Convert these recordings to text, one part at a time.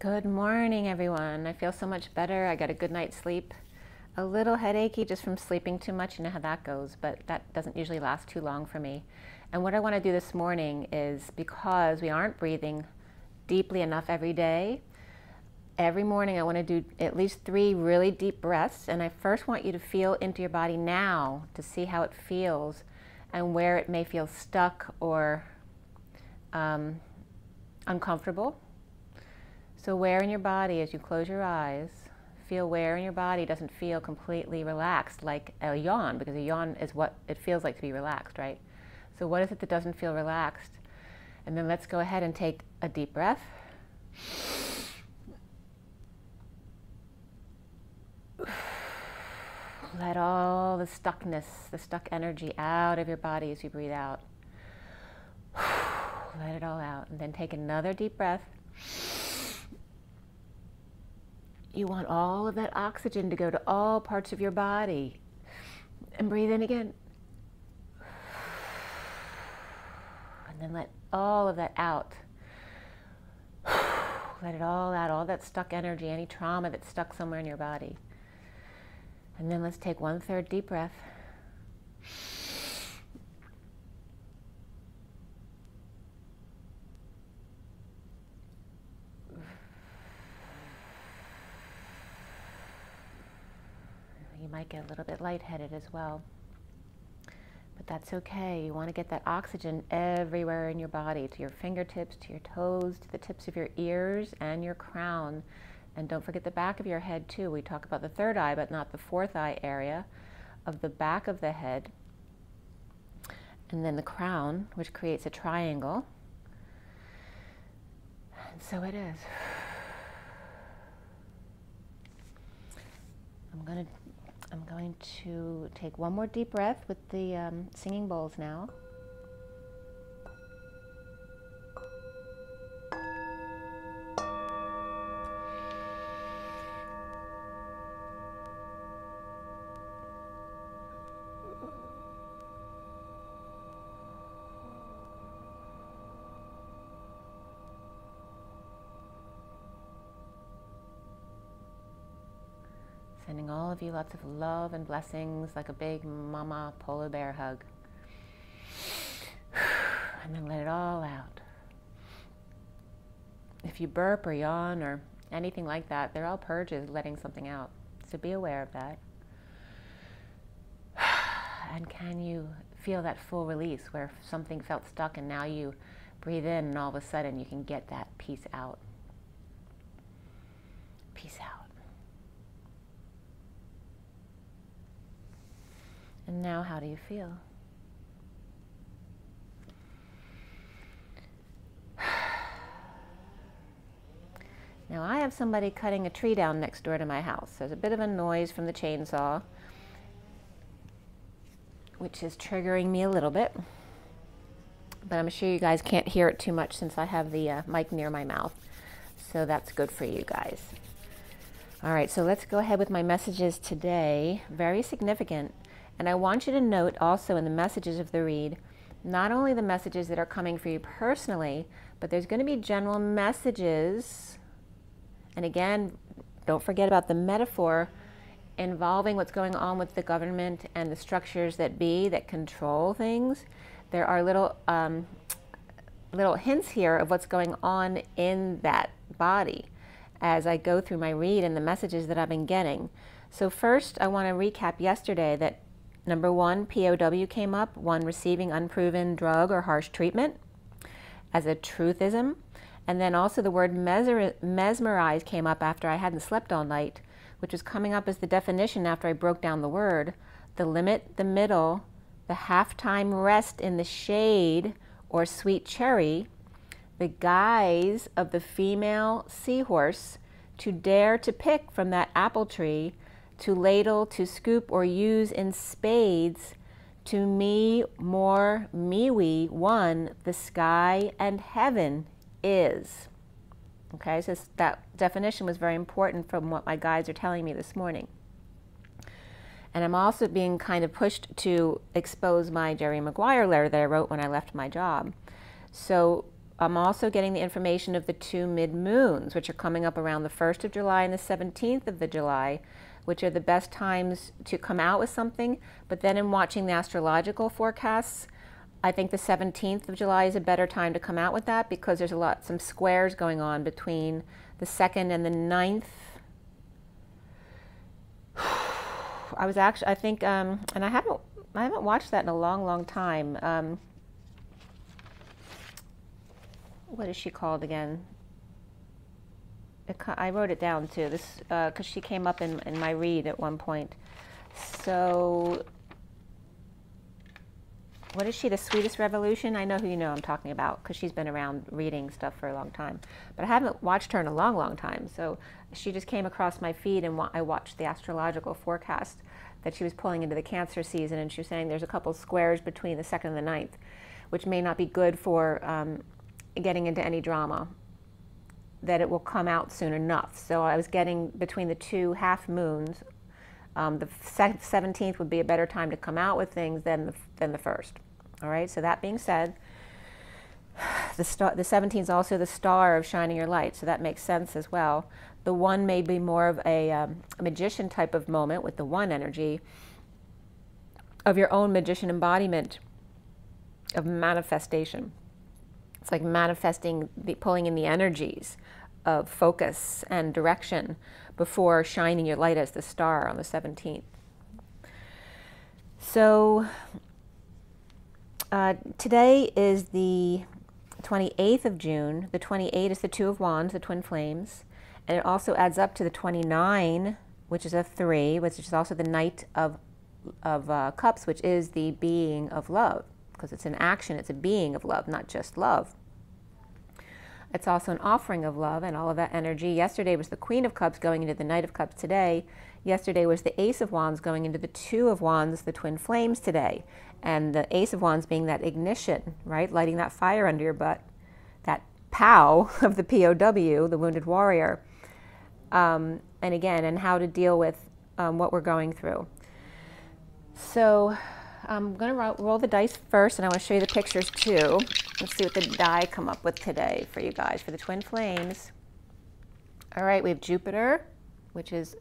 Good morning, everyone. I feel so much better. I got a good night's sleep. A little headachy just from sleeping too much. You know how that goes, but that doesn't usually last too long for me. And what I want to do this morning is, because we aren't breathing deeply enough every day, every morning I want to do at least 3 really deep breaths. And I first want you to feel into your body now to see how it feels and where it may feel stuck or uncomfortable. So where in your body, as you close your eyes, feel where in your body doesn't feel completely relaxed, like a yawn, because a yawn is what it feels like to be relaxed, right? So what is it that doesn't feel relaxed? And then let's go ahead and take a deep breath. Let all the stuckness, the stuck energy out of your body as you breathe out. Let it all out. And then take another deep breath. You want all of that oxygen to go to all parts of your body. And breathe in again. And then let all of that out. Let it all out, all that stuck energy, any trauma that's stuck somewhere in your body. And then let's take 1/3 deep breath. You might get a little bit lightheaded as well, but that's okay. You want to get that oxygen everywhere in your body, to your fingertips, to your toes, to the tips of your ears and your crown. And don't forget the back of your head too. We talk about the 3rd eye, but not the 4th eye area of the back of the head. And then the crown, which creates a triangle. And so it is. I'm going to take one more deep breath with the singing bowls now. Sending all of you lots of love and blessings, like a big mama polar bear hug. And then let it all out. If you burp or yawn or anything like that, they're all purges, letting something out. So be aware of that. And can you feel that full release where something felt stuck and now you breathe in and all of a sudden you can get that piece out. Peace out. And now, how do you feel? Now, I have somebody cutting a tree down next door to my house. There's a bit of a noise from the chainsaw, which is triggering me a little bit. But I'm sure you guys can't hear it too much since I have the mic near my mouth. So that's good for you guys. All right, so let's go ahead with my messages today. Very significant. And I want you to note also in the messages of the read, not only the messages that are coming for you personally, but there's going to be general messages. And again, don't forget about the metaphor involving what's going on with the government and the structures that be that control things. There are little hints here of what's going on in that body as I go through my read and the messages that I've been getting. So first, I want to recap yesterday that number 1, POW came up, 1, receiving unproven drug or harsh treatment as a truthism. And then also the word mesmerize came up after I hadn't slept all night, which was coming up as the definition after I broke down the word. The limit, the middle, the half-time rest in the shade or sweet cherry, the guise of the female seahorse to dare to pick from that apple tree, to ladle, to scoop, or use in spades, to me, more, me-we, one, the sky and heaven is. Okay, so that definition was very important from what my guides are telling me this morning. And I'm also being kind of pushed to expose my Jerry Maguire letter that I wrote when I left my job. So I'm also getting the information of the 2 mid-moons, which are coming up around the 1st of July and the 17th of the July, which are the best times to come out with something. But then in watching the astrological forecasts, I think the 17th of July is a better time to come out with that, because there's some squares going on between the 2nd and the 9th. I think, and I haven't watched that in a long, long time. What is she called again? I wrote it down too, this, because she came up in my read at one point. So, what is she, the Sweetest Revolution? I know who I'm talking about, because she's been around reading stuff for a long time. But I haven't watched her in a long, long time. So she just came across my feed, and I watched the astrological forecast that she was pulling into the Cancer season, and she was saying there's a couple squares between the 2nd and the 9th, which may not be good for getting into any drama, that it will come out soon enough. So I was getting between the 2 half moons. The 17th would be a better time to come out with things than the 1st. All right, so that being said, the 17th is also the star of shining your light, so that makes sense as well. The 1 may be more of a magician type of moment with the 1 energy of your own magician embodiment of manifestation. It's like manifesting, pulling in the energies of focus and direction before shining your light as the star on the 17th. So today is the 28th of June. The 28 is the 2 of Wands, the twin flames. And it also adds up to the 29, which is a 3, which is also the Knight of Cups, which is the being of love. Because it's an action, it's a being of love, not just love. It's also an offering of love and all of that energy. Yesterday was the Queen of Cups going into the Knight of Cups today. Yesterday was the Ace of Wands going into the 2 of Wands, the twin flames today. And the Ace of Wands being that ignition, right? Lighting that fire under your butt. That POW of the POW, the wounded warrior. And again, and how to deal with what we're going through. So I'm going to roll the dice first, and I want to show you the pictures too. Let's see what the die come up with today for you guys, for the twin flames. All right, we have Jupiter, which is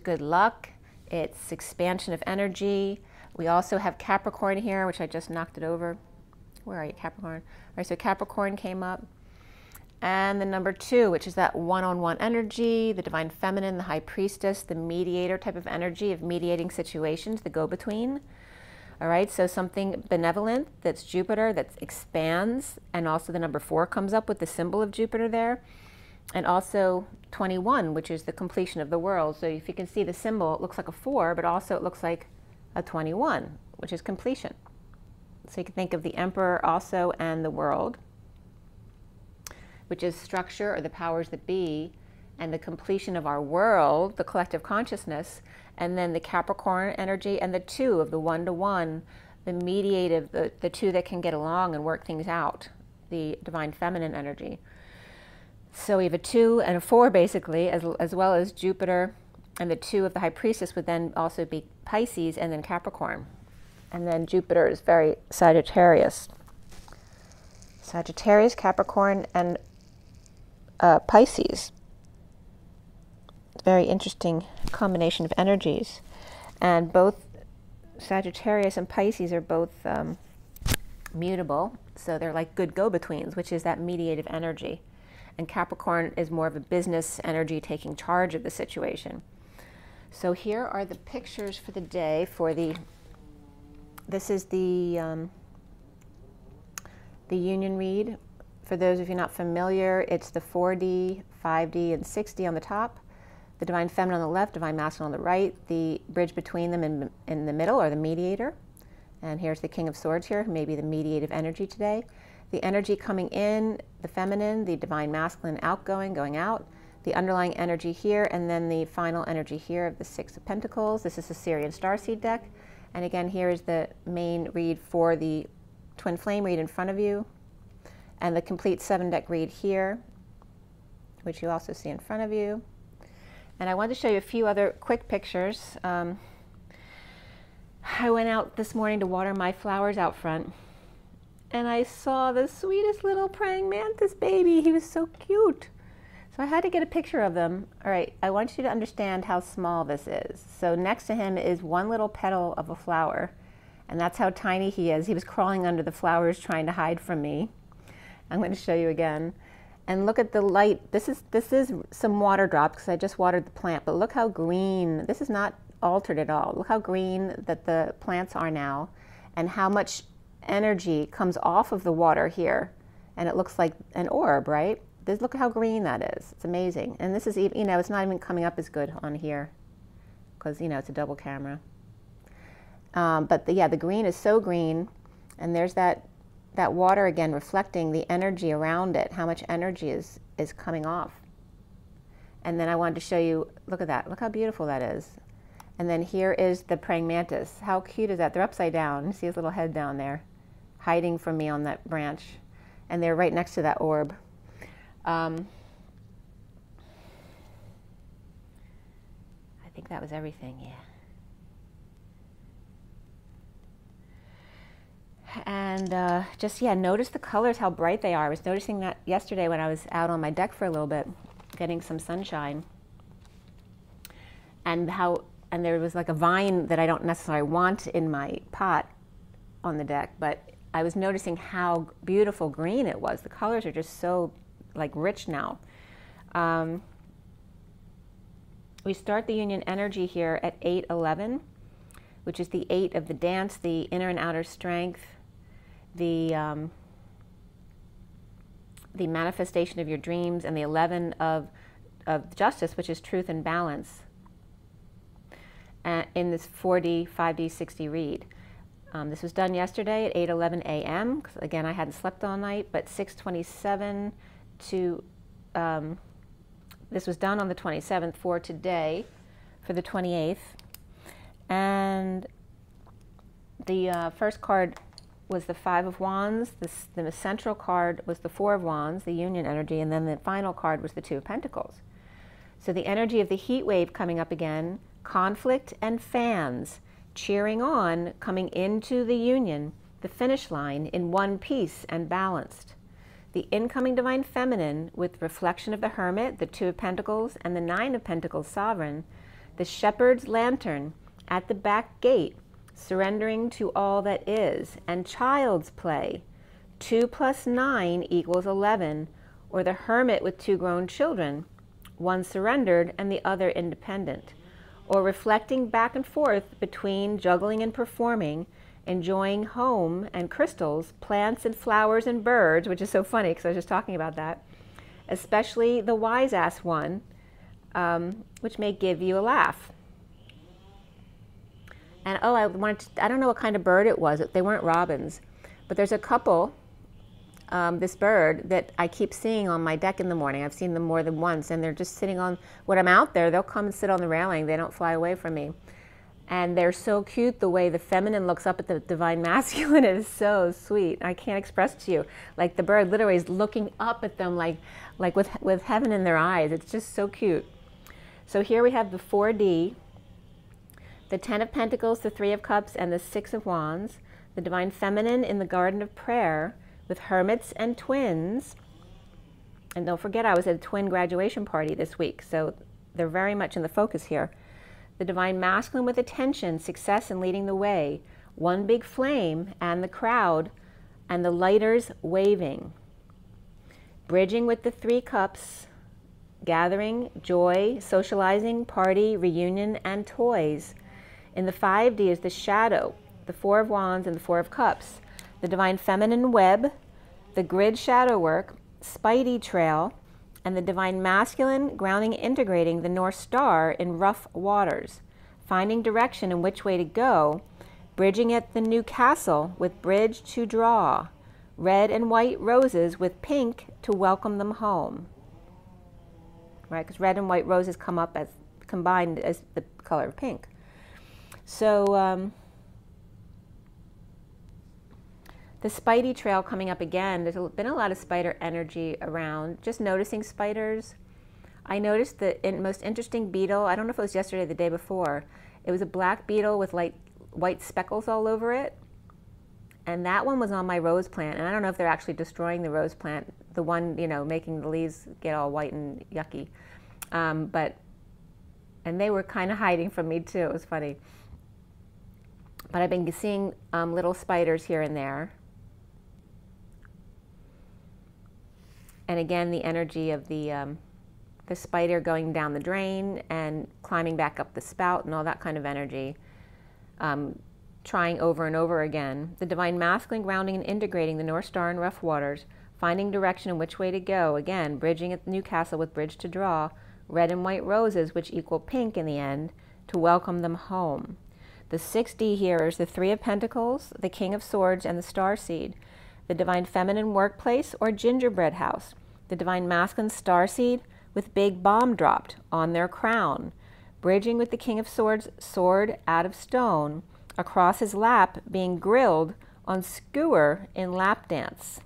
good luck. It's expansion of energy. We also have Capricorn here, which I just knocked it over. Where are you, Capricorn? All right, so Capricorn came up. And the number 2, which is that one-on-one energy, the divine feminine, the high priestess, the mediator type of energy of mediating situations, the go-between. All right, so something benevolent, that's Jupiter, that expands, and also the number 4 comes up with the symbol of Jupiter there. And also 21, which is the completion of the world. So if you can see the symbol, it looks like a 4, but also it looks like a 21, which is completion. So you can think of the Emperor also and the world, which is structure or the powers that be, and the completion of our world, the collective consciousness, and then the Capricorn energy and the 2 of the one-to-one, the mediative, the 2 that can get along and work things out, the divine feminine energy. So we have a 2 and a 4 basically, as well as Jupiter, and the 2 of the high priestess would then also be Pisces and then Capricorn. And then Jupiter is very Sagittarius. Sagittarius, Capricorn, and Pisces. Very interesting combination of energies. And both Sagittarius and Pisces are both mutable. So they're like good go-betweens, which is that mediative energy. And Capricorn is more of a business energy taking charge of the situation. So here are the pictures for the day for this is the union read. For those of you not familiar, it's the 4D, 5D, and 6D on the top, the divine feminine on the left, divine masculine on the right, the bridge between them in the middle, or the mediator. And here's the King of Swords here, who may be the mediative energy today. The energy coming in, the feminine, the divine masculine outgoing, going out, the underlying energy here, and then the final energy here of the 6 of Pentacles. This is the Syrian Starseed deck. And again, here is the main read for the twin flame read in front of you, and the complete 7-deck read here, which you also see in front of you. And I wanted to show you a few other quick pictures. I went out this morning to water my flowers out front, and I saw the sweetest little praying mantis baby. He was so cute. So I had to get a picture of them. All right, I want you to understand how small this is. So next to him is one little petal of a flower, and that's how tiny he is. He was crawling under the flowers trying to hide from me. I'm going to show you again. And look at the light. This is some water drops because I just watered the plant, but look how green. This is not altered at all. Look how green that the plants are now, and how much energy comes off of the water here. And it looks like an orb, right? Look how green that is. It's amazing. And this is even, you know, it's not even coming up as good on here because, you know, it's a double camera. But yeah, the green is so green, and there's that water again reflecting the energy around it, how much energy is coming off. And then I wanted to show you, look at that, look how beautiful that is. And then here is the praying mantis. How cute is that? They're upside down. You see his little head down there, hiding from me on that branch. And they're right next to that orb. I think that was everything, yeah. And just, yeah, notice the colors, how bright they are. I was noticing that yesterday when I was out on my deck for a little bit, getting some sunshine. And there was like a vine that I don't necessarily want in my pot on the deck, but I was noticing how beautiful green it was. The colors are just so like rich now. We start the union energy here at 8:11, which is the 8 of the dance, the inner and outer strength, the manifestation of your dreams, and the 11 of justice, which is truth and balance, in this 4D, 5D, 6D read. This was done yesterday at 8:11 a.m. because again I hadn't slept all night, but 6:27 to this was done on the 27th for today, for the 28th. And the first card was the 5 of Wands, the central card was the 4 of Wands, the union energy, and then the final card was the 2 of Pentacles. So the energy of the heat wave coming up again, conflict and fans, cheering on, coming into the union, the finish line in one piece and balanced. The incoming divine feminine with reflection of the Hermit, the 2 of Pentacles, and the 9 of Pentacles sovereign, the shepherd's lantern at the back gate, surrendering to all that is, and child's play, 2 + 9 = 11, or the Hermit with 2 grown children, one surrendered and the other independent, or reflecting back and forth between juggling and performing, enjoying home and crystals, plants and flowers and birds, which is so funny because I was just talking about that, especially the wise ass one, which may give you a laugh. And oh, I don't know what kind of bird it was. They weren't robins, but there's a couple, this bird that I keep seeing on my deck in the morning. I've seen them more than once, and they're just sitting on, when I'm out there, they'll come and sit on the railing. They don't fly away from me. And they're so cute. The way the feminine looks up at the divine masculine is so sweet. I can't express to you. Like the bird literally is looking up at them like with heaven in their eyes. It's just so cute. So here we have the 4D, the 10 of Pentacles, the 3 of Cups, and the 6 of Wands, the divine feminine in the garden of prayer with hermits and twins. And don't forget, I was at a twin graduation party this week, so they're very much in the focus here. The divine masculine with attention, success, and leading the way, one big flame, and the crowd, and the lighters waving. Bridging with the 3 cups, gathering, joy, socializing, party, reunion, and toys. In the 5D is the shadow, the 4 of Wands and the 4 of Cups, the divine feminine web, the grid shadow work, Spidey trail, and the divine masculine grounding, integrating the North Star in rough waters, finding direction in which way to go, bridging at the new castle with bridge to draw, red and white roses with pink to welcome them home. Right, because red and white roses come up as combined as the color of pink. So the Spidey trail coming up again, there's been a lot of spider energy around, just noticing spiders. I noticed the most interesting beetle, I don't know if it was yesterday or the day before, it was a black beetle with like white speckles all over it. And that one was on my rose plant. And I don't know if they're actually destroying the rose plant, the one, you know, making the leaves get all white and yucky. And they were kind of hiding from me too. It was funny. But I've been seeing little spiders here and there. And again, the energy of the spider going down the drain and climbing back up the spout and all that kind of energy. Trying over and over again. The divine masculine grounding and integrating the North Star in rough waters, finding direction and which way to go. Again, bridging at Newcastle with bridge to draw. Red and white roses, which equal pink in the end, to welcome them home. The 6D here is the Three of Pentacles, the King of Swords, and the Starseed. The divine feminine workplace or gingerbread house. The divine masculine starseed with big bomb dropped on their crown. Bridging with the King of Swords, sword out of stone, across his lap, being grilled on skewer in lap dance.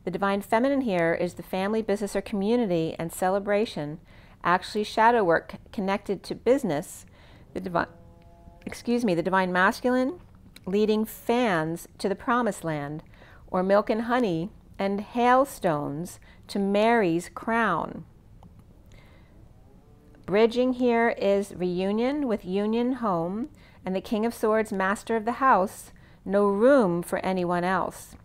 The divine feminine here is the family, business, or community and celebration, actually shadow work connected to business. The divine masculine leading fans to the promised land, or milk and honey and hailstones to Mary's crown. Bridging here is reunion with union home, and the King of Swords, master of the house, no room for anyone else.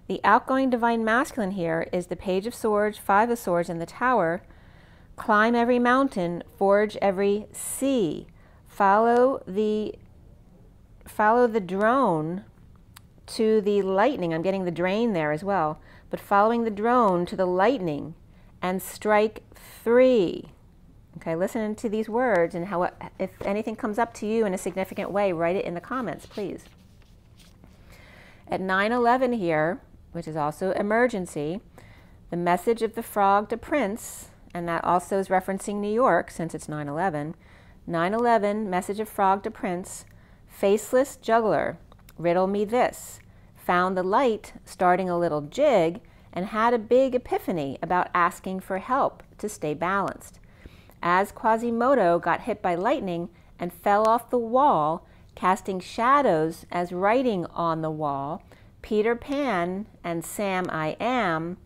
The outgoing divine masculine here is the Page of Swords, Five of Swords, and the Tower. Climb every mountain, forge every sea. Follow the drone to the lightning. I'm getting the drain there as well. But following the drone to the lightning and strike three. Okay, listen to these words, and how, if anything comes up to you in a significant way, write it in the comments, please. At 9/11 here, which is also emergency, the message of the frog to Prince, and that also is referencing New York since it's 9/11. 9/11, message of frog to Prince, faceless juggler, riddle me this, found the light starting a little jig, and had a big epiphany about asking for help to stay balanced. As Quasimodo got hit by lightning and fell off the wall, casting shadows as writing on the wall, Peter Pan and Sam I Am,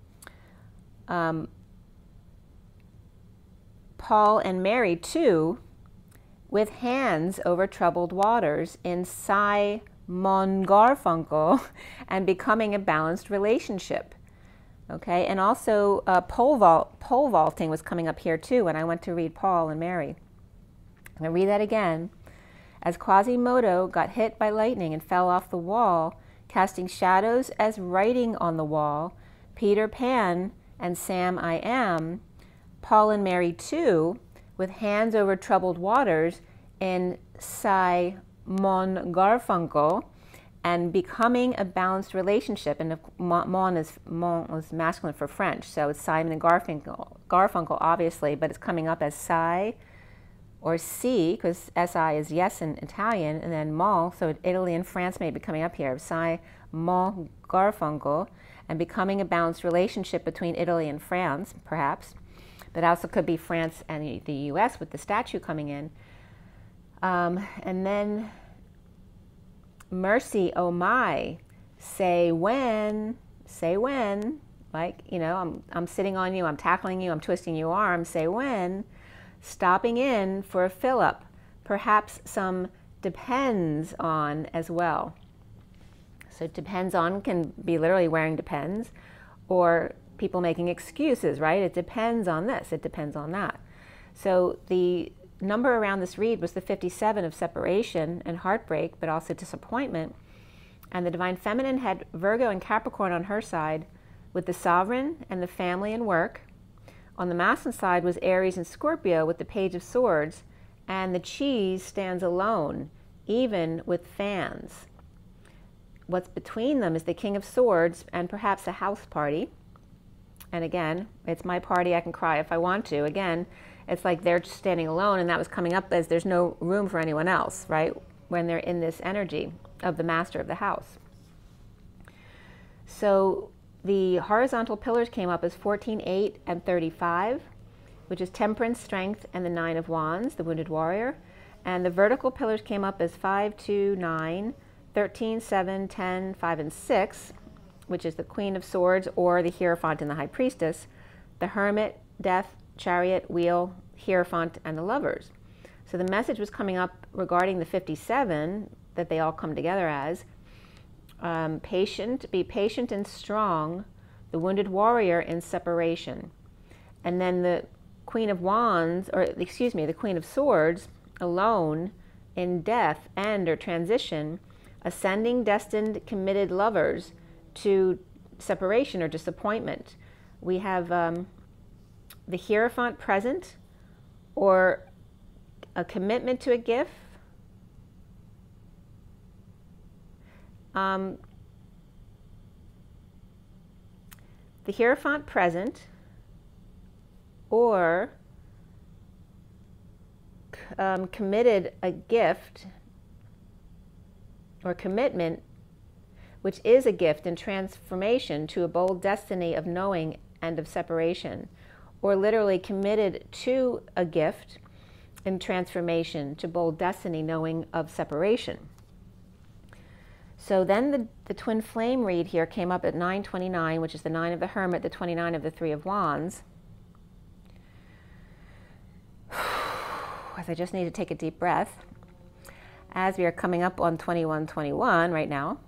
Paul and Mary too, with hands over troubled waters in Simon Garfunkel and becoming a balanced relationship. Okay, and also pole vaulting was coming up here too when I went to read Paul and Mary. I'm going to read that again. As Quasimodo got hit by lightning and fell off the wall, casting shadows as writing on the wall, Peter Pan and Sam I Am, Paul and Mary too, with hands over troubled waters in Simon Garfunkel, and becoming a balanced relationship. And Mon is masculine for French, so it's Simon and Garfunkel obviously, but it's coming up as Si or C, because S-I is yes in Italian, and then Mon, so Italy and France may be coming up here, Simon Garfunkel, and becoming a balanced relationship between Italy and France, perhaps, but also could be France and the US with the statue coming in. And then mercy, oh my, say when, like, you know, I'm sitting on you, I'm tackling you, I'm twisting your arm, say when, stopping in for a fill-up, perhaps some depends on as well. So depends on can be literally wearing depends, or people making excuses, right? It depends on this, it depends on that. So the number around this read was the 57 of separation and heartbreak, but also disappointment. And the divine feminine had Virgo and Capricorn on her side, with the sovereign and the family and work. On the masculine side was Aries and Scorpio with the Page of Swords, and the cheese stands alone, even with fans. What's between them is the King of Swords and perhaps a house party. And again, it's my party, I can cry if I want to. Again, it's like they're standing alone, and that was coming up as there's no room for anyone else, right? When they're in this energy of the master of the house. So the horizontal pillars came up as 14, 8, and 35, which is temperance, strength, and the 9 of wands, the wounded warrior. And the vertical pillars came up as 5, 2, 9, 13, 7, 10, 5, and 6, which is the Queen of Swords or the Hierophant and the High Priestess, the Hermit, Death, Chariot, Wheel, Hierophant, and the Lovers. So the message was coming up regarding the 57 that they all come together as patient, be patient and strong, the wounded warrior in separation. And then the Queen of Wands, or excuse me, the Queen of Swords, alone in death, end, or transition, ascending, destined, committed lovers to separation or disappointment. We have the Hierophant present, or a commitment to a gift. The Hierophant present, or committed a gift or commitment, which is a gift and transformation to a bold destiny of knowing and of separation, or literally committed to a gift and transformation to bold destiny knowing of separation. So then the twin flame read here came up at 929, which is the 9 of the Hermit, the 29 of the 3 of Wands. As I just need to take a deep breath, as we are coming up on 2121 right now.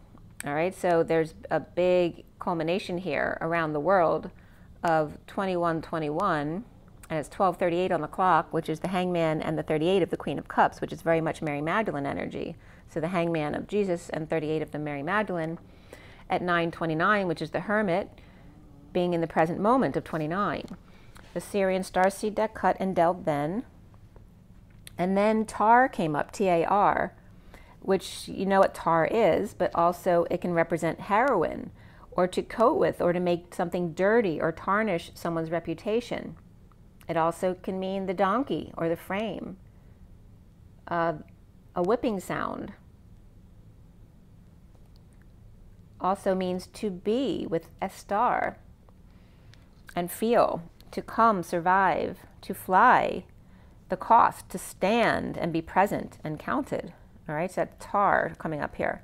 All right, so there's a big culmination here around the world of 2121, and it's 12:38 on the clock, which is the Hangman, and the 38 of the Queen of Cups, which is very much Mary Magdalene energy. So the Hangman of Jesus and 38 of the Mary Magdalene at 929, which is the Hermit, being in the present moment of 29. The Syrian starseed deck cut and dealt then. And then Tar came up, T-A-R, which you know what tar is, but also it can represent heroin, or to coat with, or to make something dirty or tarnish someone's reputation. It also can mean the donkey or the frame, a whipping sound. Also means to be with a star, and feel, to come, survive, to fly, the cost, to stand and be present and counted. All right, so that's tar coming up here.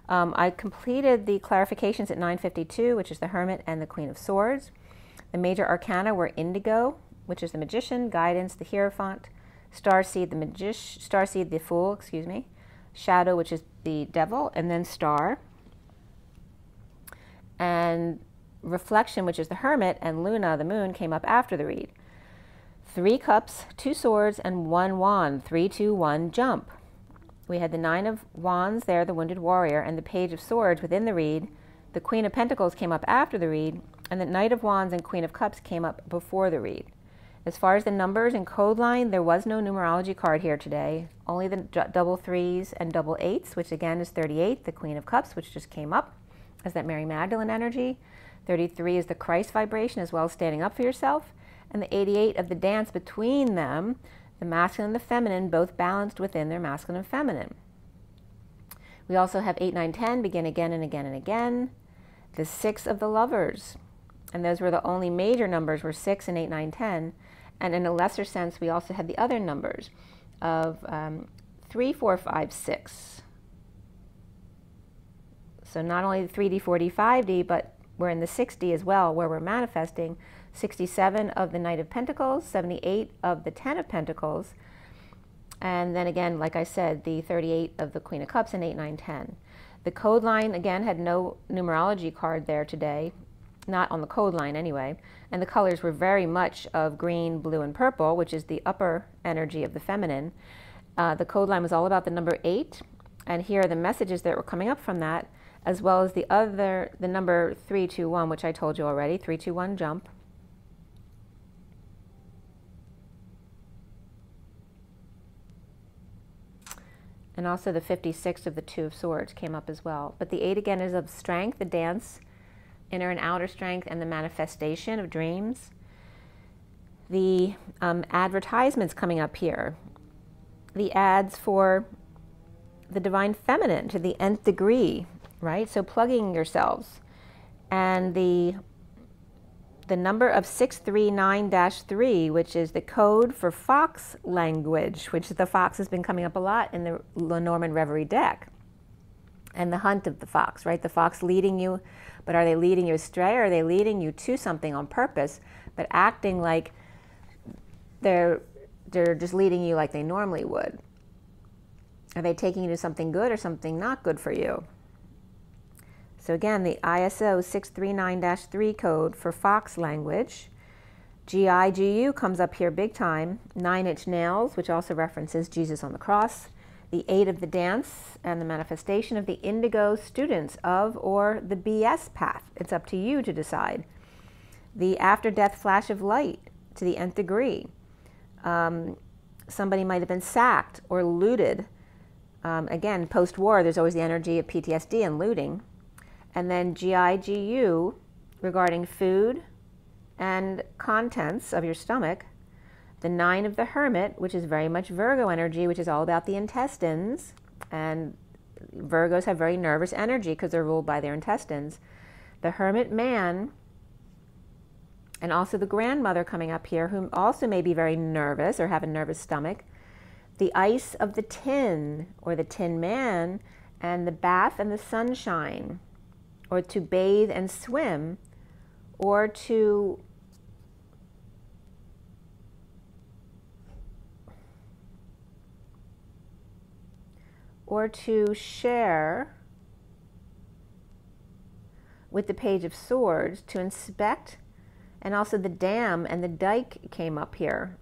I completed the clarifications at 952, which is the Hermit and the Queen of Swords. The major arcana were indigo, which is the Magician, guidance, the Hierophant, starseed, starseed, the Fool, excuse me, shadow, which is the Devil, and then star, and reflection, which is the Hermit, and Luna, the Moon, came up after the read. 3 cups, 2 swords, and 1 wand, 3, 2, 1, jump. We had the 9 of Wands there, the Wounded Warrior, and the Page of Swords within the read. The Queen of Pentacles came up after the read, and the Knight of Wands and Queen of Cups came up before the read. As far as the numbers and code line, there was no numerology card here today, only the double 3s and double 8s, which again is 38, the Queen of Cups, which just came up as that Mary Magdalene energy. 33 is the Christ vibration, as well as standing up for yourself. And the 88 of the dance between them, the masculine and the feminine, both balanced within their masculine and feminine. We also have 8, 9, 10, begin again and again and again. The 6 of the Lovers, and those were the only major numbers, were 6 and 8, 9, 10. And in a lesser sense, we also had the other numbers of 3, 4, 5, 6. So not only the 3D, 4D, 5D, but we're in the 6D as well, where we're manifesting 67 of the Knight of Pentacles, 78 of the 10 of Pentacles, and then again, like I said, the 38 of the Queen of Cups and 8, 9, 10. The code line, again, had no numerology card there today, not on the code line anyway, and the colors were very much of green, blue, and purple, which is the upper energy of the feminine. The code line was all about the number 8, and here are the messages that were coming up from that, as well as the number 321, which I told you already, 321 jump. And also the 56 of the 2 of Swords came up as well. But the 8 again is of strength, the dance, inner and outer strength, and the manifestation of dreams. The advertisements coming up here. The ads for the divine feminine to the nth degree, right? So plugging yourselves. And the number of 639-3, which is the code for fox language, which the fox has been coming up a lot in the Lenormand Reverie deck. and the hunt of the fox, right? The fox leading you, but are they leading you astray, or are they leading you to something on purpose, but acting like they're just leading you like they normally would? Are they taking you to something good or something not good for you? So again, the ISO 639-3 code for fox language. GIGU comes up here big time. 9-inch nails, which also references Jesus on the cross. The 8 of the dance and the manifestation of the indigo students of or the BS path. It's up to you to decide. The after-death flash of light to the nth degree. Somebody might have been sacked or looted. Again, post-war, there's always the energy of PTSD and looting. And then GIGU regarding food and contents of your stomach. The 9 of the Hermit, which is very much Virgo energy, which is all about the intestines. And Virgos have very nervous energy because they're ruled by their intestines. The Hermit man, and also the grandmother coming up here, who also may be very nervous or have a nervous stomach. The ice of the tin, or the Tin Man, and the bath and the sunshine, or to bathe and swim, or to share with the Page of Swords, to inspect, and also the dam and the dike came up here.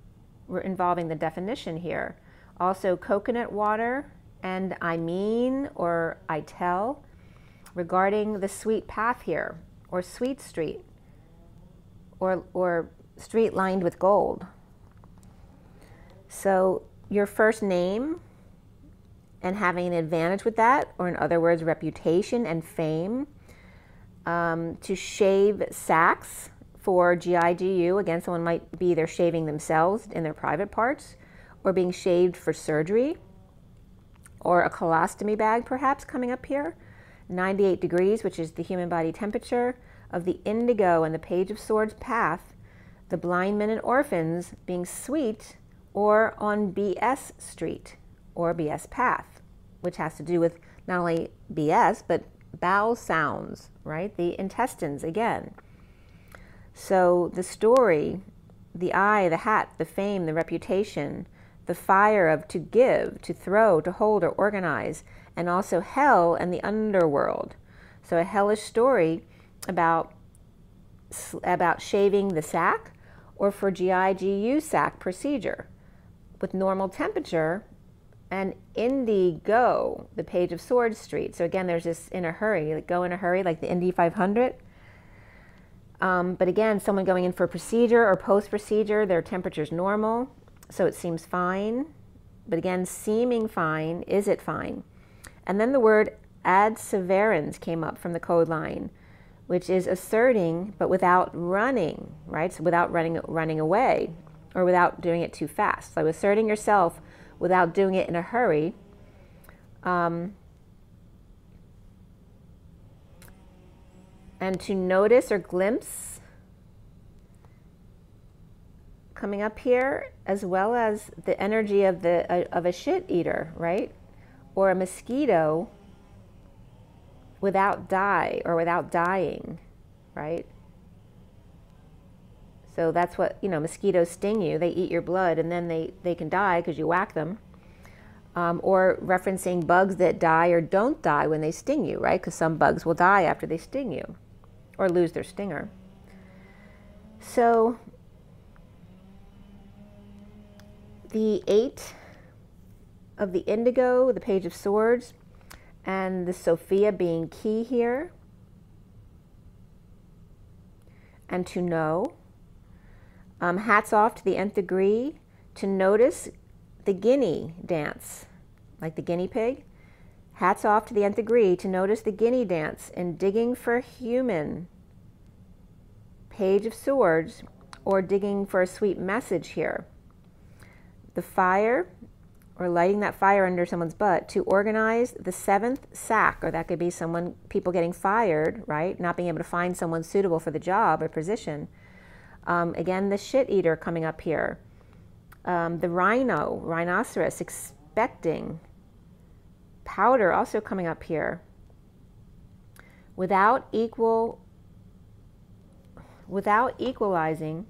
We're involving the definition here. Also coconut water and I mean or I tell regarding the sweet path here, or sweet street, or street lined with gold. So your first name and having an advantage with that, or in other words, reputation and fame. To shave sacks for GIGU. Again, someone might be either shaving themselves in their private parts, or being shaved for surgery, or a colostomy bag perhaps coming up here. 98 degrees, which is the human body temperature of the indigo and the Page of Swords path. The blind men and orphans being sweet, or on BS street or BS path, which has to do with not only BS, but bowel sounds, right? The intestines again. So the story, the eye, the hat, the fame, the reputation, the fire of to give, to throw, to hold, or organize, and also hell and the underworld. So a hellish story about shaving the sack, or for GIGU sack procedure with normal temperature, and indigo, the Page of Swords street. So again, there's this in a hurry, like go in a hurry, like the Indy 500. But again, someone going in for a procedure or post-procedure, their temperature's normal, so it seems fine. But again, seeming fine, is it fine? And then the word ad severans came up from the code line, which is asserting, but without running, right? So without running away, or without doing it too fast. So asserting yourself without doing it in a hurry. And to notice or glimpse coming up here, as well as the energy of a shit eater, right? Or a mosquito without dye, or without dying, right? So that's what, mosquitoes sting you. They eat your blood, and then they can die because you whack them. Or referencing bugs that die or don't die when they sting you, right? Because some bugs will die after they sting you, or lose their stinger. So the 8 of the indigo, the Page of Swords, and the Sophia being key here. And to know. Hats off to the nth degree, to notice the guinea dance, like the guinea pig. Hats off to the nth degree to notice the guinea dance in digging for human, Page of Swords, or digging for a sweet message here. The fire, or lighting that fire under someone's butt, to organize the 7th sack, or that could be people getting fired, right? Not being able to find someone suitable for the job or position. Again, the shit eater coming up here. The rhinoceros, expecting. Powder also coming up here. without equalizing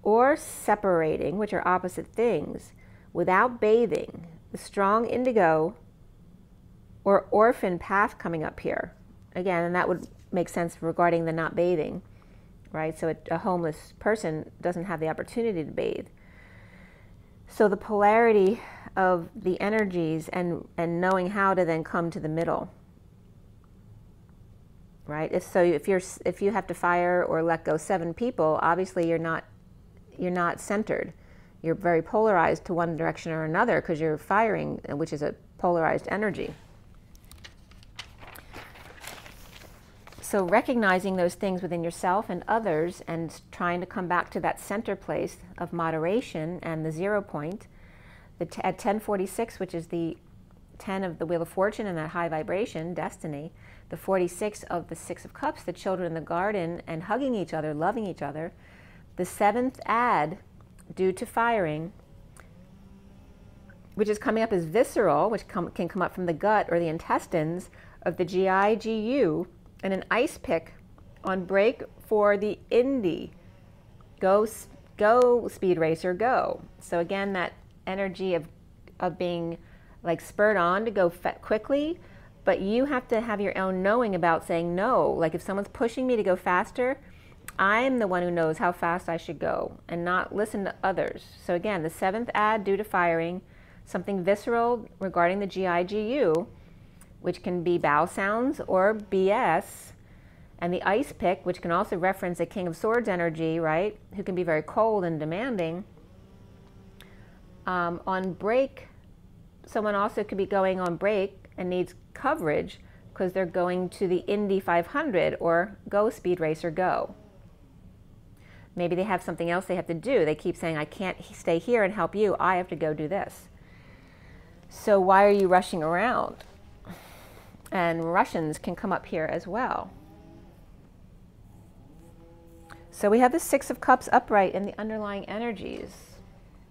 or separating, which are opposite things, without bathing, the strong indigo or orphan path coming up here. Again, and that would make sense regarding the not bathing, right? So a homeless person doesn't have the opportunity to bathe. So the polarity of the energies and knowing how to then come to the middle, right? If you have to fire or let go 7 people, obviously you're not centered. You're very polarized to one direction or another because you're firing, which is a polarized energy. So recognizing those things within yourself and others and trying to come back to that center place of moderation and the 0 point. At 1046, which is the 10 of the Wheel of Fortune and that high vibration, destiny, the 46 of the 6 of Cups, the children in the garden and hugging each other, loving each other, the 7th add due to firing, which is coming up as visceral, which can come up from the gut or the intestines of the GI-GU, and an ice pick on break for the Indy. Go speed racer, go. So again, that energy of being like spurred on to go quickly, but you have to have your own knowing about saying no. Like if someone's pushing me to go faster, I'm the one who knows how fast I should go and not listen to others. So again, the 7th add due to firing, something visceral regarding the GI-GU, which can be bow sounds or BS, and the ice pick, which can also reference a King of Swords energy, right, who can be very cold and demanding. On break, someone also could be going on break and needs coverage because they're going to the Indy 500 or go speed racer, go. Maybe they have something else they have to do. They keep saying, I can't stay here and help you. I have to go do this. So why are you rushing around? And Russians can come up here as well. So we have the 6 of Cups upright in the underlying energies.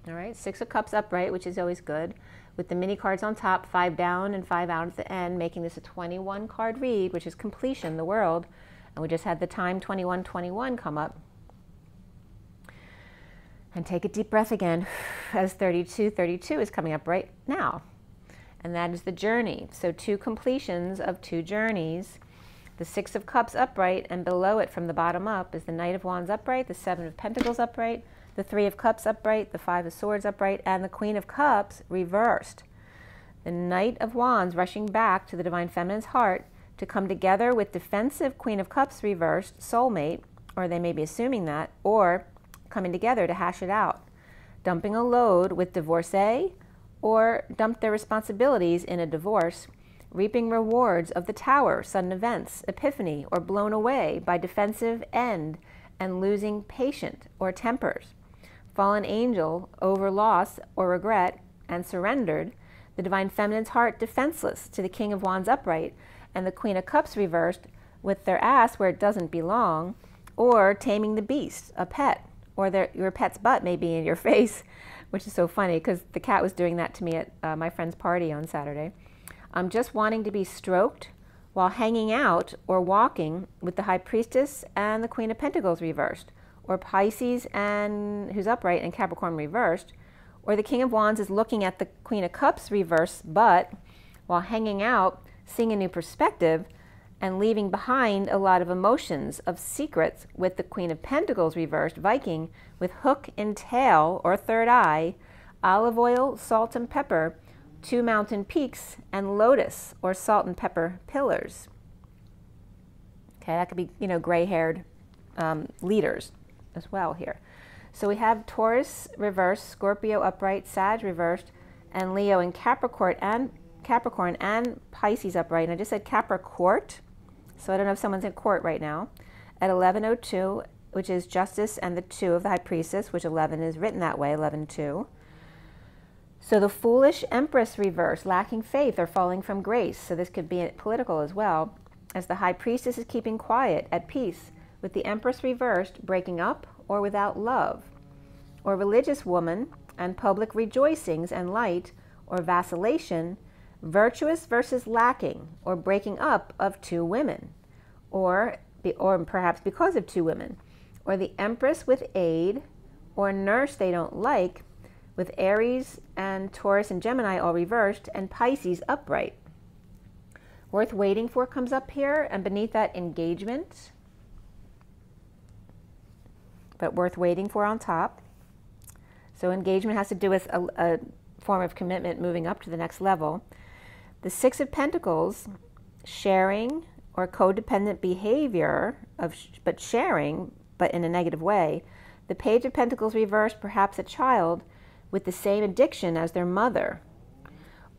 All right, 6 of Cups upright, which is always good, with the mini cards on top, 5 down and 5 out at the end, making this a 21 card read, which is completion, the world. And we just had the time 2121 come up. And take a deep breath again as 3232 is coming up right now. And that is the journey. So 2 completions of 2 journeys. The 6 of Cups upright, and below it from the bottom up is the Knight of Wands upright, the 7 of Pentacles upright, the 3 of Cups upright, the 5 of Swords upright, and the Queen of Cups reversed. The Knight of Wands rushing back to the Divine Feminine's heart to come together with defensive Queen of Cups reversed, soulmate, or they may be assuming that, or coming together to hash it out, dumping a load with divorcee, or dump their responsibilities in a divorce, reaping rewards of the Tower, sudden events, epiphany, or blown away by defensive end and losing patient or tempers. Fallen angel over loss or regret and surrendered, the Divine Feminine's heart defenseless to the King of Wands upright, and the Queen of Cups reversed with their ass where it doesn't belong, or taming the beast, a pet, or your pet's butt may be in your face, which is so funny because the cat was doing that to me at my friend's party on Saturday. Just wanting to be stroked while hanging out or walking with the High Priestess and the Queen of Pentacles reversed, or Pisces and who's upright and Capricorn reversed, or the King of Wands is looking at the Queen of Cups reversed, but while hanging out, seeing a new perspective and leaving behind a lot of emotions of secrets with the Queen of Pentacles reversed, Viking, with hook and tail or third eye, olive oil, salt and pepper, 2 mountain peaks, and lotus or salt and pepper pillars. Okay, that could be, gray-haired leaders as well here. So we have Taurus reversed, Scorpio upright, Sag reversed, and Leo and Capricorn and Pisces upright. And I just said Capricorn, so I don't know if someone's in court right now. At 1102, which is Justice and the 2 of the High Priestess, which 11 is written that way, 11-2. So the Foolish Empress reversed, lacking faith or falling from grace. So this could be political as well, as the High Priestess is keeping quiet, at peace, with the Empress reversed, breaking up or without love. Or religious woman and public rejoicings and light, or vacillation, virtuous versus lacking, or breaking up of 2 women. or perhaps because of two women, or the Empress with aid, or nurse they don't like, with Aries and Taurus and Gemini all reversed, and Pisces upright. Worth waiting for comes up here, and beneath that, engagement, but worth waiting for on top. So engagement has to do with a form of commitment moving up to the next level. The Six of Pentacles, sharing or codependent behavior, but sharing, but in a negative way. The Page of Pentacles reversed, perhaps a child with the same addiction as their mother,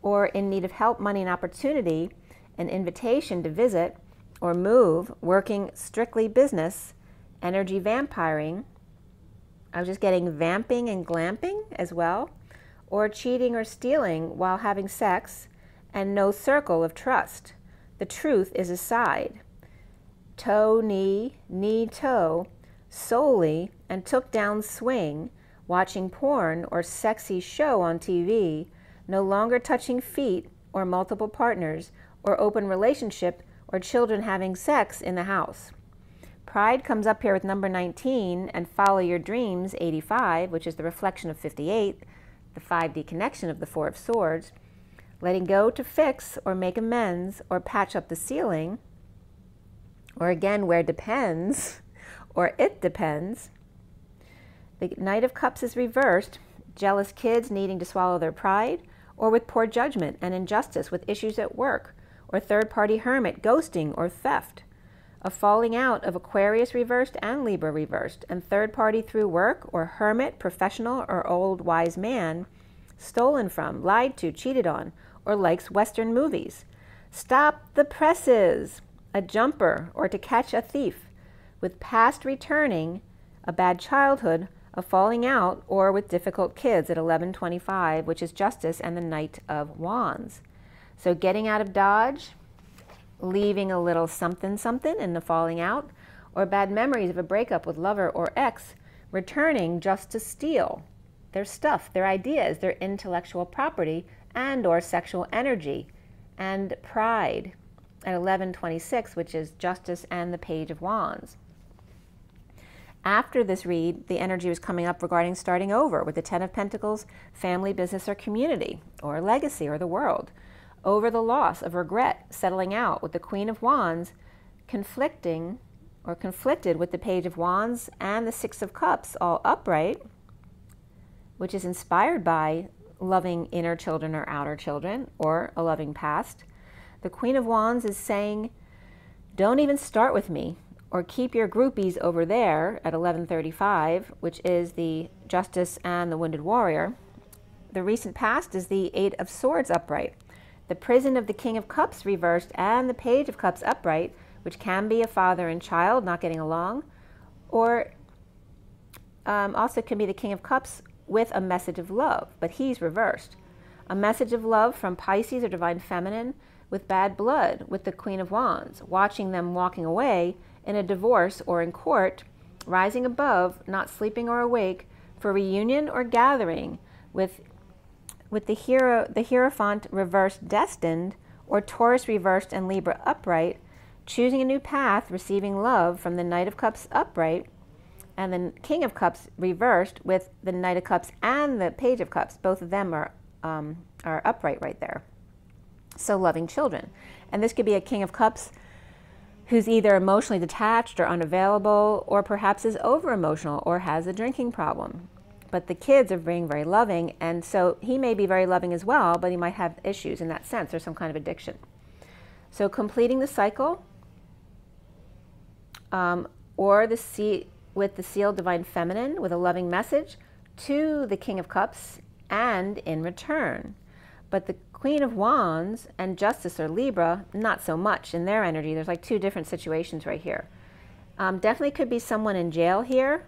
or in need of help, money, and opportunity, an invitation to visit or move, working strictly business, energy vampiring. I was just getting vamping and glamping as well, or cheating or stealing while having sex, and no circle of trust. The truth is aside. Toe, knee, knee, toe, solely, and took down swing, watching porn or sexy show on TV, no longer touching feet or multiple partners, or open relationship or children having sex in the house. Pride comes up here with number 19, and follow your dreams, 85, which is the reflection of 58, the 5D connection of the Four of Swords. Letting go to fix or make amends or patch up the ceiling, or again, where depends, or it depends. The Knight of Cups is reversed, jealous kids needing to swallow their pride, or with poor judgment and injustice with issues at work, or third-party hermit, ghosting or theft. A falling out of Aquarius reversed and Libra reversed, and third-party through work, or hermit, professional, or old wise man, stolen from, lied to, cheated on, or likes Western movies. Stop the presses, a jumper, or to catch a thief, with past returning, a bad childhood, a falling out, or with difficult kids at 1125, which is justice and the Knight of Wands. So getting out of Dodge, leaving a little something something in the falling out, or bad memories of a breakup with lover or ex, returning just to steal their stuff, their ideas, their intellectual property, and or sexual energy, and pride at 1126, which is justice and the Page of Wands. After this read, the energy was coming up regarding starting over with the Ten of Pentacles, family, business, or community, or legacy, or the world. Over the loss of regret, settling out with the Queen of Wands, conflicted with the Page of Wands and the Six of Cups, all upright, which is inspired by loving inner children or outer children, or a loving past. The Queen of Wands is saying, don't even start with me, or keep your groupies over there at 1135, which is the Justice and the Wounded Warrior. The recent past is the Eight of Swords upright. The prison of the King of Cups reversed and the Page of Cups upright, which can be a father and child not getting along, or also can be the King of Cups with a message of love, but he's reversed. A message of love from Pisces or Divine Feminine with bad blood with the Queen of Wands, watching them walking away in a divorce or in court, rising above, not sleeping or awake, for reunion or gathering with the Hierophant reversed destined, or Taurus reversed and Libra upright, choosing a new path, receiving love from the Knight of Cups upright, and the King of Cups reversed with the Knight of Cups and the Page of Cups. Both of them are upright right there. So loving children. And this could be a King of Cups who's either emotionally detached or unavailable, or perhaps is over-emotional or has a drinking problem. But the kids are being very loving, and so he may be very loving as well, but he might have issues in that sense, or some kind of addiction. So completing the cycle, or with the sealed Divine Feminine with a loving message to the King of Cups and in return. But the Queen of Wands and Justice or Libra, not so much in their energy. There's like two different situations right here. Definitely could be someone in jail here,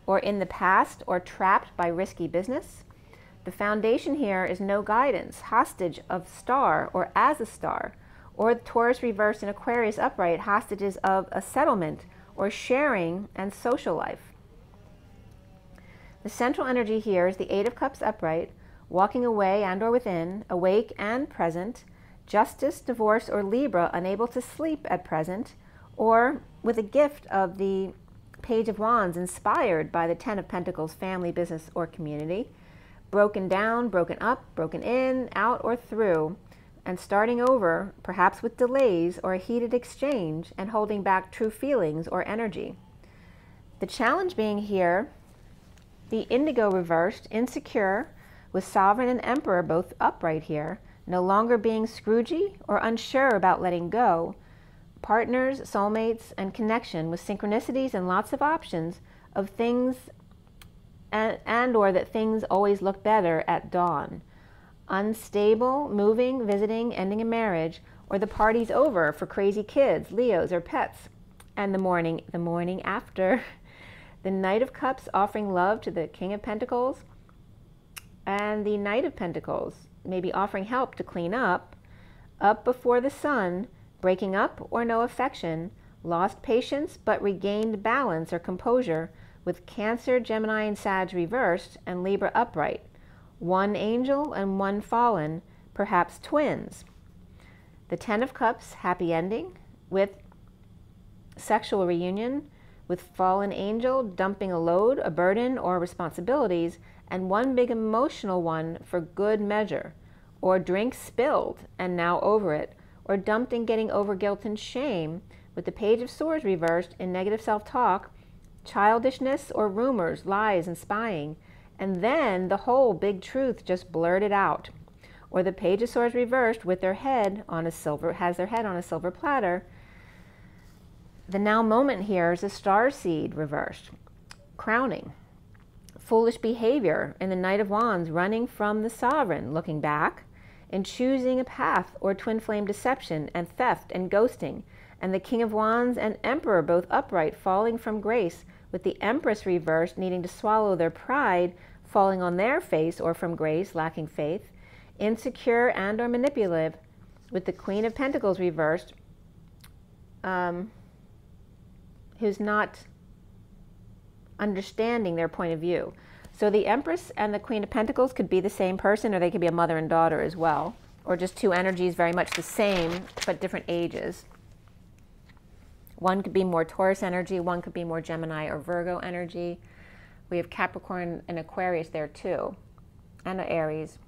or in the past, or trapped by risky business. The foundation here is no guidance, hostage of star or as a star, or the Taurus reversed and Aquarius upright, hostages of a settlement or sharing and social life. The central energy here is the Eight of Cups upright, walking away and or within, awake and present, Justice, Divorce, or Libra, unable to sleep at present, or with a gift of the Page of Wands inspired by the Ten of Pentacles, family, business, or community. Broken down, broken up, broken in, out, or through, and starting over, perhaps with delays or a heated exchange, and holding back true feelings or energy. The challenge being here, the Indigo reversed, insecure, with Sovereign and Emperor both upright here, no longer being Scroogey or unsure about letting go. Partners, soulmates, and connection with synchronicities and lots of options of things and or that things always look better at dawn. Unstable, moving, visiting, ending a marriage, or the party's over for crazy kids, Leos, or pets. And the morning after. The Knight of Cups offering love to the King of Pentacles, and the Knight of Pentacles maybe offering help to clean up before the sun, breaking up or no affection, lost patience but regained balance or composure, with Cancer, Gemini, and Sag reversed, and Libra upright. One angel and one fallen, perhaps twins. The Ten of Cups, happy ending, with sexual reunion, with fallen angel dumping a load, a burden, or responsibilities, and one big emotional one for good measure, or drink spilled and now over it, or dumped and getting over guilt and shame, with the Page of Swords reversed in negative self-talk, childishness or rumors, lies, and spying, and then the whole big truth just blurted out. Or the Page of Swords reversed with their head on a silver, has their head on a silver platter. The now moment here is a starseed reversed, crowning. Foolish behavior in the Knight of Wands, running from the Sovereign, looking back, and choosing a path, or twin flame deception and theft and ghosting, and the King of Wands and Emperor both upright, falling from grace, with the Empress reversed, needing to swallow their pride, falling on their face, or from grace, lacking faith, insecure and or manipulative, with the Queen of Pentacles reversed, who's not understanding their point of view. So the Empress and the Queen of Pentacles could be the same person, or they could be a mother and daughter as well, or just two energies very much the same but different ages. One could be more Taurus energy, one could be more Gemini or Virgo energy. We have Capricorn and Aquarius there too, and Aries.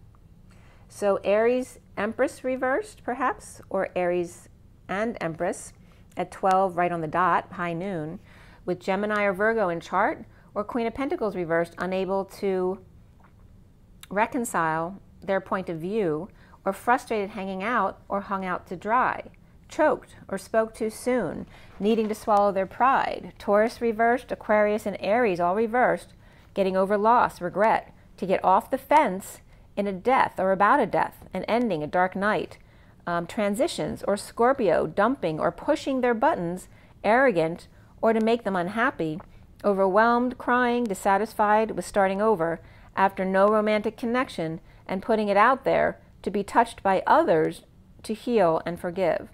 So Aries, Empress reversed perhaps, or Aries and Empress at 12 right on the dot, high noon, with Gemini or Virgo in chart, or Queen of Pentacles reversed, unable to reconcile their point of view, or frustrated hanging out or hung out to dry, choked or spoke too soon, needing to swallow their pride. Taurus reversed, Aquarius and Aries all reversed, getting over loss, regret, to get off the fence in a death or about a death, an ending, a dark night, transitions, or Scorpio dumping or pushing their buttons, arrogant, or to make them unhappy, overwhelmed, crying, dissatisfied with starting over after no romantic connection, and putting it out there to be touched by others to heal and forgive.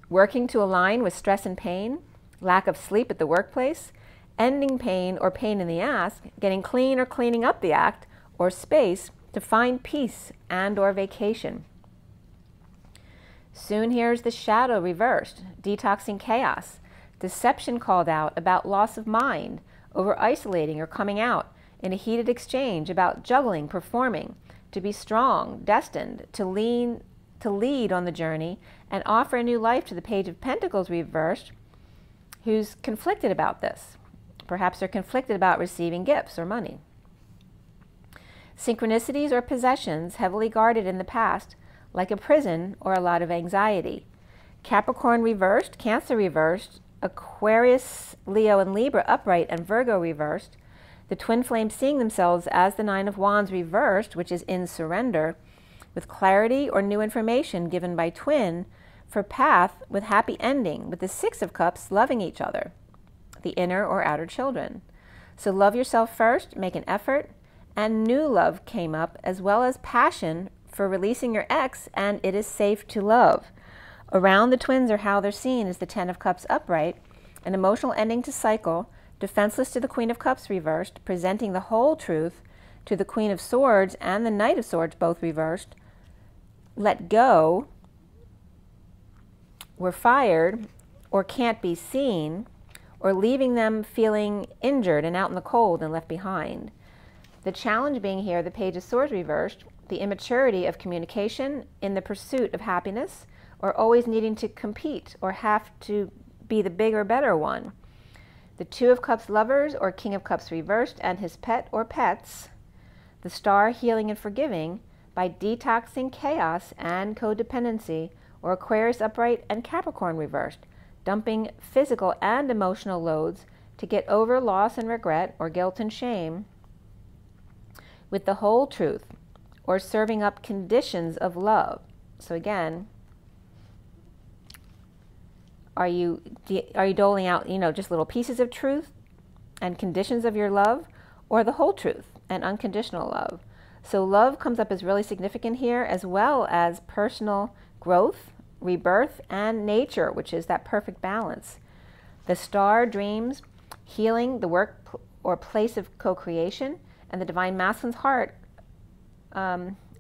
Working to align with stress and pain, lack of sleep at the workplace, ending pain or pain in the ass, getting clean or cleaning up the act or space to find peace and or vacation. Soon here's the Shadow reversed, detoxing chaos, deception called out about loss of mind, over isolating or coming out in a heated exchange about juggling, performing, to be strong, destined to lead on the journey and offer a new life to the Page of Pentacles reversed, who's conflicted about this. Perhaps they're conflicted about receiving gifts or money. Synchronicities or possessions heavily guarded in the past, like a prison or a lot of anxiety. Capricorn reversed, Cancer reversed, Aquarius, Leo, and Libra upright, and Virgo reversed. The twin flames seeing themselves as the Nine of Wands reversed, which is in surrender, with clarity or new information given by twin for path with happy ending, with the Six of Cups loving each other, the inner or outer children. So love yourself first, make an effort, and new love came up, as well as passion for releasing your ex, and it is safe to love. Around the twins, or how they're seen, is the Ten of Cups upright, an emotional ending to cycle, defenseless to the Queen of Cups reversed, presenting the whole truth to the Queen of Swords and the Knight of Swords both reversed. Let go, were fired, or can't be seen, or leaving them feeling injured and out in the cold and left behind. The challenge being here, the Page of Swords reversed, the immaturity of communication in the pursuit of happiness, or always needing to compete or have to be the bigger, better one. The Two of Cups lovers, or King of Cups reversed, and his pet or pets. The Star healing and forgiving by detoxing chaos and codependency, or Aquarius upright and Capricorn reversed, dumping physical and emotional loads to get over loss and regret or guilt and shame with the whole truth, or serving up conditions of love. So again, are you doling out, just little pieces of truth and conditions of your love, or the whole truth and unconditional love? So love comes up as really significant here, as well as personal growth, rebirth, and nature, which is that perfect balance. The Star dreams healing the work or place of co-creation, and the Divine Masculine's heart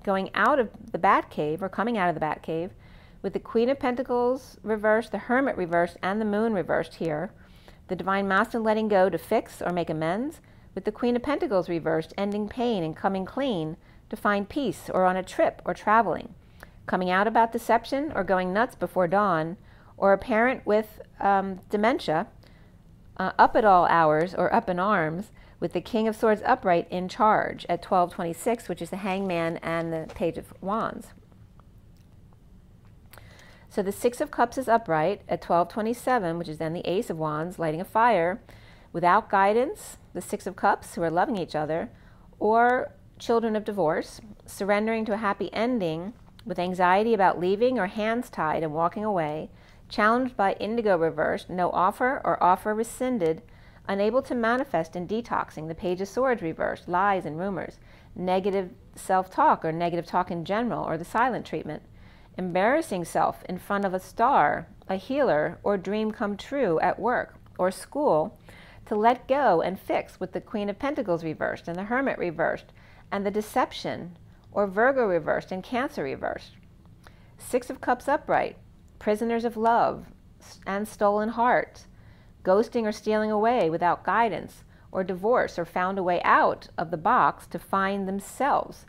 going out of the Bat Cave, or coming out of the Bat Cave, with the Queen of Pentacles reversed, the Hermit reversed, and the Moon reversed here. The Divine Masculine letting go to fix or make amends, with the Queen of Pentacles reversed, ending pain and coming clean to find peace, or on a trip or traveling. Coming out about deception or going nuts before dawn, or a parent with dementia, up at all hours or up in arms, with the King of Swords upright in charge at 12:26, which is the Hangman and the Page of Wands. So the Six of Cups is upright at 12:27, which is then the Ace of Wands, lighting a fire, without guidance, the Six of Cups, who are loving each other, or children of divorce, surrendering to a happy ending, with anxiety about leaving or hands tied and walking away, challenged by Indigo reversed, no offer or offer rescinded, unable to manifest in detoxing, the Page of Swords reversed, lies and rumors, negative self-talk or negative talk in general, or the silent treatment, embarrassing self in front of a star, a healer, or dream come true at work or school, to let go and fix, with the Queen of Pentacles reversed and the Hermit reversed, and the deception, or Virgo reversed and Cancer reversed. Six of Cups upright, prisoners of love and stolen hearts, ghosting or stealing away without guidance, or divorce, or found a way out of the box to find themselves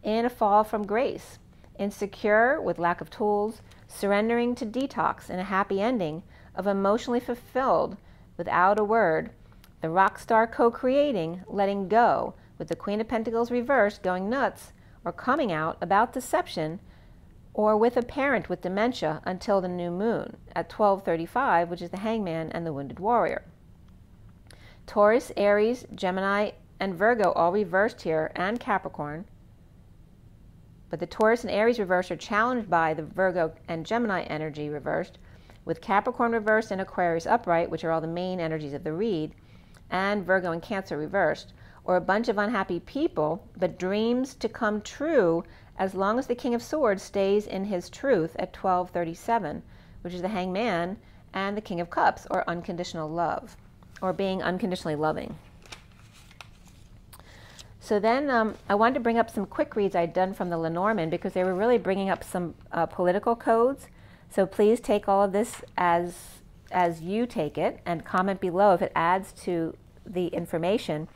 in a fall from grace, insecure with lack of tools, surrendering to detox in a happy ending of emotionally fulfilled without a word, the rock star co-creating, letting go, with the Queen of Pentacles reversed, going nuts or coming out about deception, or with a parent with dementia until the new moon at 12:35, which is the Hangman and the Wounded Warrior. Taurus, Aries, Gemini, and Virgo all reversed here, and Capricorn. But the Taurus and Aries reversed are challenged by the Virgo and Gemini energy reversed, with Capricorn reversed and Aquarius upright, which are all the main energies of the read, and Virgo and Cancer reversed, or a bunch of unhappy people, but dreams to come true as long as the King of Swords stays in his truth at 12:37, which is the Hangman and the King of Cups, or unconditional love, or being unconditionally loving. So then I wanted to bring up some quick reads I'd done from the Lenormand, because they were really bringing up some political codes. So please take all of this as you take it, and comment below if it adds to the information.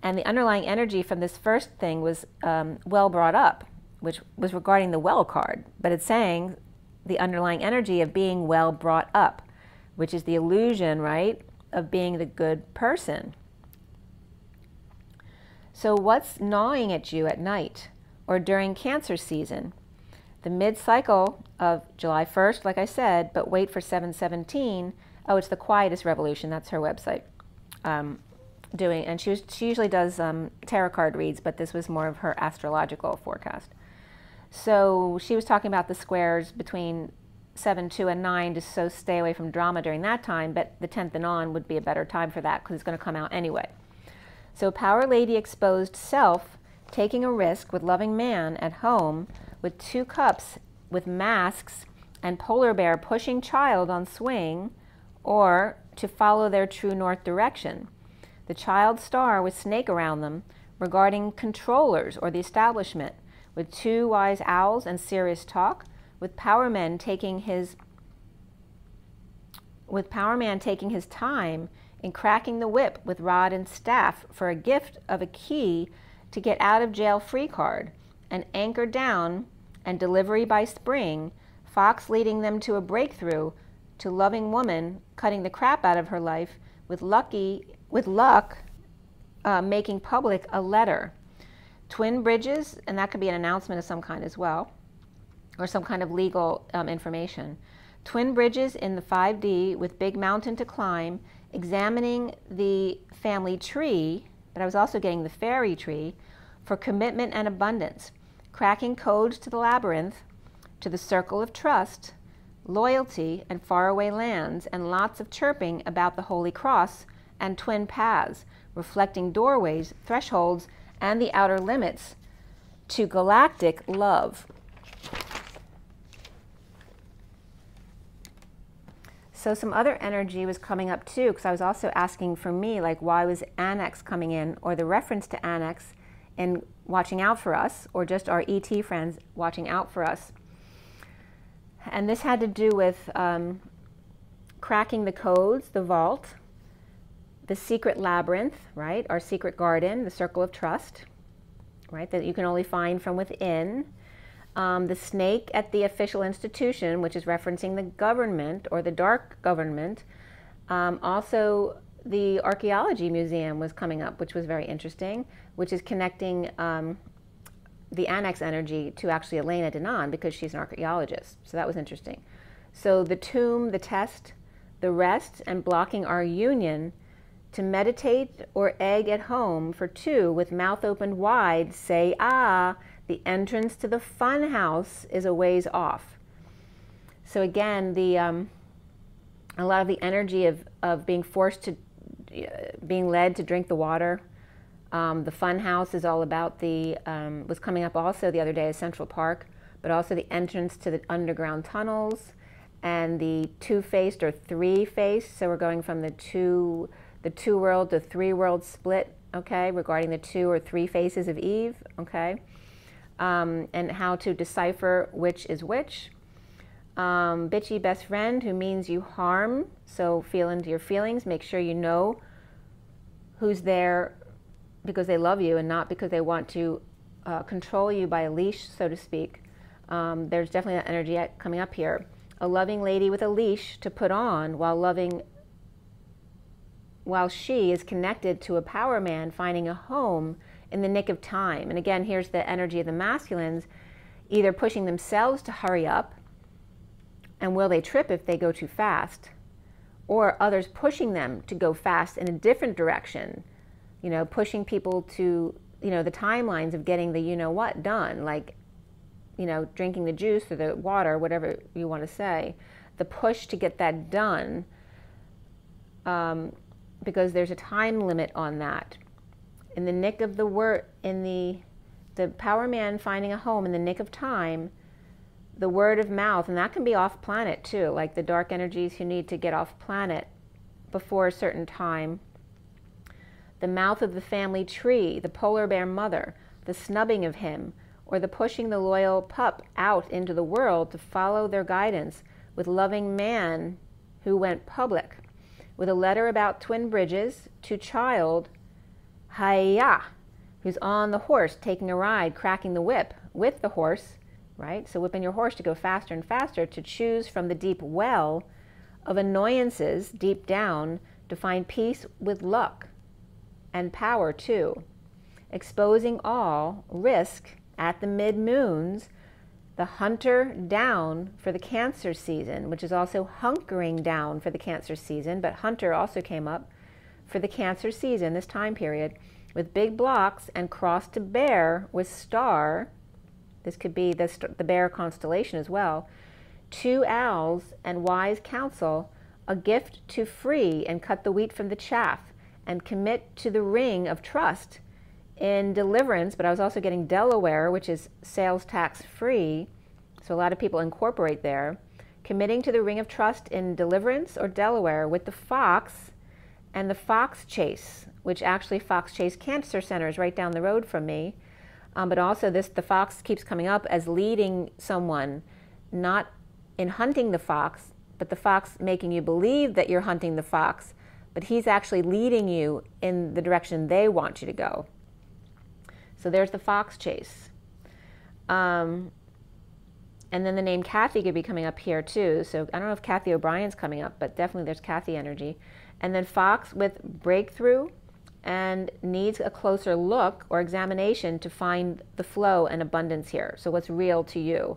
And the underlying energy from this first thing was well brought up, which was regarding the well card. But it's saying the underlying energy of being well brought up, which is the illusion, right, of being the good person. So what's gnawing at you at night or during Cancer season? The mid-cycle of July 1st, like I said, but wait for 7/17. Oh, it's the Quietest Revolution. That's her website. And she usually does tarot card reads, but this was more of her astrological forecast. So she was talking about the squares between 7, 2, and 9, so stay away from drama during that time, but the 10th and on would be a better time for that because it's going to come out anyway. So Power Lady exposed self, taking a risk with loving man at home with 2 cups with masks, and Polar Bear pushing child on swing, or to follow their true north direction. The child star with snake around them, regarding controllers or the establishment, with 2 wise owls and serious talk, with Power Men taking his with Power Man taking his time in cracking the whip with rod and staff for a gift of a key to get out of jail free card, and anchor down and delivery by spring, Fox leading them to a breakthrough, to loving woman cutting the crap out of her life with luck making public a letter. Twin bridges, and that could be an announcement of some kind as well, or some kind of legal information. Twin bridges in the 5D with big mountain to climb, examining the family tree, but I was also getting the fairy tree, for commitment and abundance, cracking codes to the labyrinth, to the circle of trust, loyalty and faraway lands, and lots of chirping about the Holy Cross and twin paths, reflecting doorways, thresholds, and the outer limits to galactic love. So some other energy was coming up too, because I was also asking for me, like, why was Annex coming in, or the reference to Annex in watching out for us, or just our ET friends watching out for us. And this had to do with cracking the codes, the vault, the secret labyrinth, right? Our secret garden, the circle of trust, right? That you can only find from within. The snake at the official institution, which is referencing the government or the dark government. Also, the archaeology museum was coming up, which was very interesting, which is connecting the Annex energy to actually Elena Denon, because she's an archaeologist. So that was interesting. So the tomb, the test, the rest, and blocking our union to meditate or egg at home for two with mouth opened wide, say, ah, the entrance to the fun house is a ways off. So again, a lot of the energy of being forced to, being led to drink the water. The fun house is all about was coming up also the other day as Central Park, but also the entrance to the underground tunnels and the two-faced or three-faced. So we're going from the two-world to three-world split, okay, regarding the two or three faces of Eve, okay, and how to decipher which is which. Bitchy best friend, who means you harm, so feel into your feelings, make sure you know who's there because they love you and not because they want to control you by a leash, so to speak. There's definitely that energy coming up here. A loving lady with a leash to put on while she is connected to a power man finding a home in the nick of time. And again, here's the energy of the masculines, either pushing themselves to hurry up, and will they trip if they go too fast, or others pushing them to go fast in a different direction, you know, pushing people to, you know, the timelines of getting the you-know-what done, like, you know, drinking the juice or the water, whatever you want to say, the push to get that done, because there's a time limit on that. In the nick of the word, in the power man finding a home in the nick of time, the word of mouth, and that can be off planet too, like the dark energies who need to get off planet before a certain time. The mouth of the family tree, the polar bear mother, the snubbing of him, or the pushing the loyal pup out into the world to follow their guidance with loving man who went public, with a letter about twin bridges to child, Hiya, who's on the horse taking a ride, cracking the whip with the horse, right? So whipping your horse to go faster and faster, to choose from the deep well of annoyances deep down to find peace with luck and power too. Exposing all risk at the mid-moons, the hunter down for the Cancer season, which is also hunkering down for the Cancer season, but hunter also came up for the Cancer season, this time period, with big blocks and cross to bear with star. This could be the bear constellation as well. Two owls and wise counsel, a gift to free and cut the wheat from the chaff and commit to the ring of trust in deliverance. But I was also getting Delaware, which is sales tax free. So a lot of people incorporate there. Committing to the ring of trust in deliverance or Delaware with the fox and the fox chase, which actually Fox Chase Cancer Center is right down the road from me. But also the fox keeps coming up as leading someone, not in hunting the fox, but the fox making you believe that you're hunting the fox, but he's actually leading you in the direction they want you to go. So there's the fox chase. And then the name Kathy could be coming up here too. So I don't know if Kathy O'Brien's coming up, but definitely there's Kathy energy. And then fox with breakthrough and needs a closer look or examination to find the flow and abundance here. So what's real to you,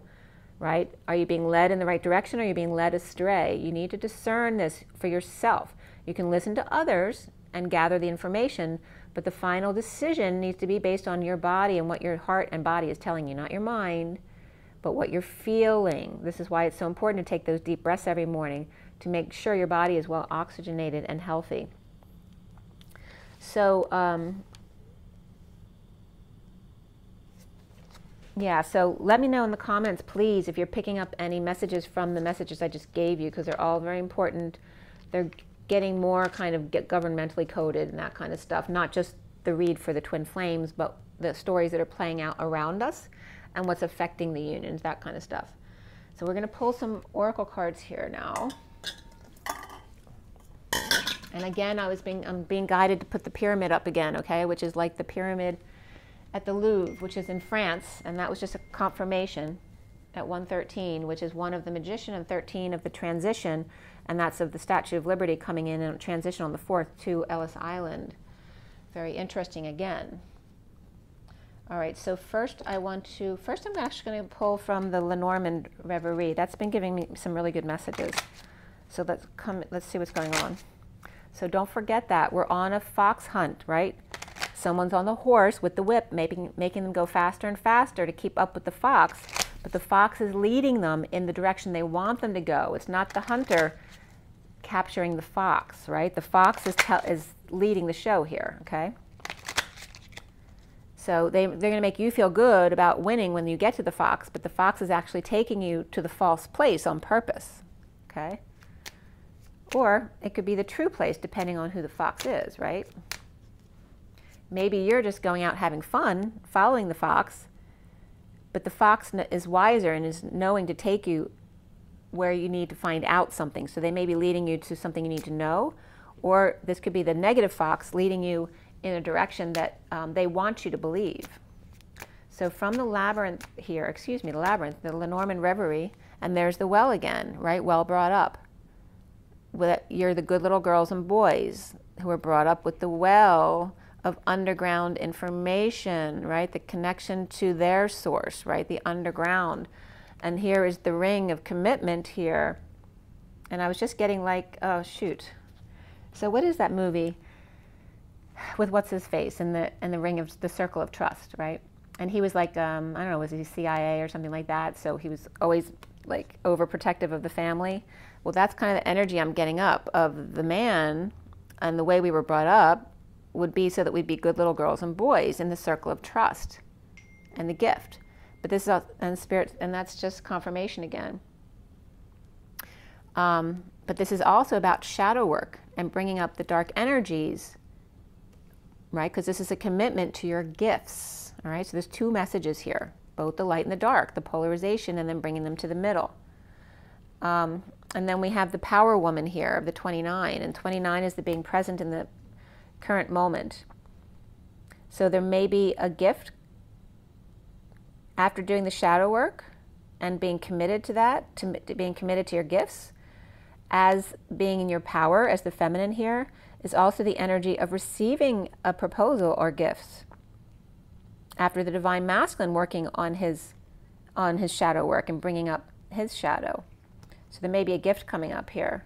right? Are you being led in the right direction, or are you being led astray? You need to discern this for yourself. You can listen to others and gather the information, but the final decision needs to be based on your body and what your heart and body is telling you, not your mind, but what you're feeling. This is why it's so important to take those deep breaths every morning to make sure your body is well oxygenated and healthy. So, yeah, so let me know in the comments, please, if you're picking up any messages from the messages I just gave you, because they're all very important. They're getting more kind of governmentally coded and that kind of stuff, not just the read for the twin flames, but the stories that are playing out around us and what's affecting the unions, that kind of stuff. So we're going to pull some oracle cards here now. And again, I'm being guided to put the pyramid up again, okay, which is like the pyramid at the Louvre, which is in France, and that was just a confirmation at 113, which is 1 of the Magician and 13 of the Transition, and that's of the Statue of Liberty coming in and transition on the 4th to Ellis Island. Very interesting again. All right, so first I'm actually going to pull from the Lenormand Reverie. That's been giving me some really good messages. So let's see what's going on. So don't forget that we're on a fox hunt, right? Someone's on the horse with the whip, making them go faster and faster to keep up with the fox, but the fox is leading them in the direction they want them to go. It's not the hunter capturing the fox, right? The fox is leading the show here, okay? So they're going to make you feel good about winning when you get to the fox, but the fox is actually taking you to the false place on purpose, okay? Or it could be the true place, depending on who the fox is, right? Maybe you're just going out having fun, following the fox, but the fox is wiser and is knowing to take you where you need to find out something. So they may be leading you to something you need to know, or this could be the negative fox leading you in a direction that they want you to believe. So from the labyrinth here, the labyrinth, the Lenormand Reverie, and there's the well again, right? Well brought up. You're the good little girls and boys who are brought up with the well of underground information, right? The connection to their source, right? The underground. And here is the ring of commitment here. And I was just getting like, oh shoot. So what is that movie with what's his face and the ring of the circle of trust, right? And he was like, I don't know, was he CIA or something like that? So he was always like overprotective of the family. Well, that's kind of the energy I'm getting up of the man, and the way we were brought up would be so that we'd be good little girls and boys in the circle of trust and the gift. But this is all, and spirit, and that's just confirmation again. But this is also about shadow work and bringing up the dark energies, right? Because this is a commitment to your gifts, all right? So there's 2 messages here, both the light and the dark, the polarization, and then bringing them to the middle. And then we have the power woman here of the 29, and 29 is the being present in the current moment. So there may be a gift after doing the shadow work and being committed to that, to being committed to your gifts, as being in your power, as the feminine here, is also the energy of receiving a proposal or gifts after the divine masculine working on his shadow work and bringing up his shadow. So there may be a gift coming up here.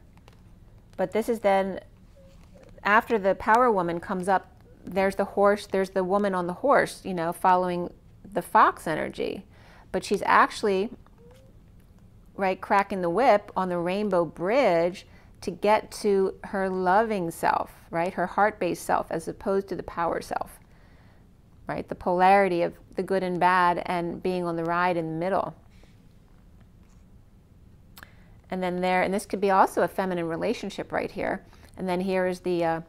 But this is then, after the power woman comes up, there's the horse, there's the woman on the horse, you know, following the fox energy. But she's actually, right, cracking the whip on the rainbow bridge to get to her loving self, right, her heart-based self, as opposed to the power self, right, the polarity of the good and bad and being on the ride in the middle. And then and this could be also a feminine relationship right here. And then here is the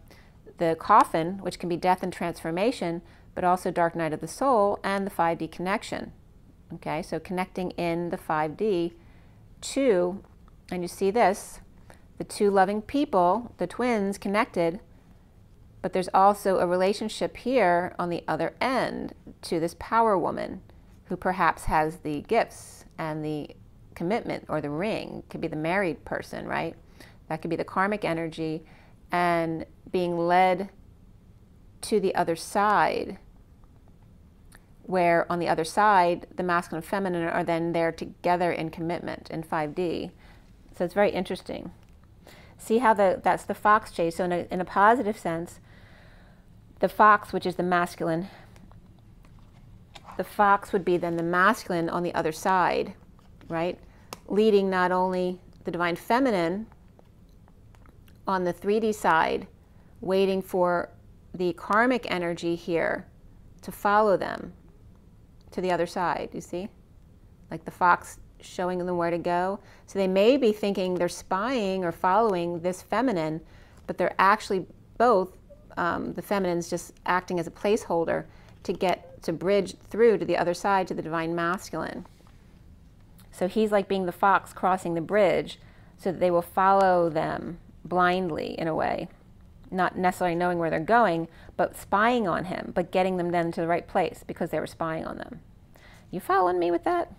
coffin, which can be death and transformation, but also dark night of the soul and the 5D connection. Okay, so connecting in the 5D to And you see this, the two loving people, the twins connected, but there's also a relationship here on the other end to this power woman who perhaps has the gifts and the commitment or the ring. Could be the married person, right? That could be the karmic energy, and being led to the other side, where on the other side, the masculine and feminine are then there together in commitment in 5D. So it's very interesting. See how that's the fox chase. So in a positive sense, the fox, which is the masculine, the fox would be then the masculine on the other side, right? Leading not only the divine feminine on the 3D side, waiting for the karmic energy here to follow them to the other side, you see? Like the fox showing them where to go. So they may be thinking they're spying or following this feminine, but they're actually both, the feminine's just acting as a placeholder to bridge through to the other side, to the divine masculine. So he's like being the fox crossing the bridge so that they will follow them blindly in a way, not necessarily knowing where they're going, but spying on him, but getting them then to the right place because they were spying on them. You following me with that?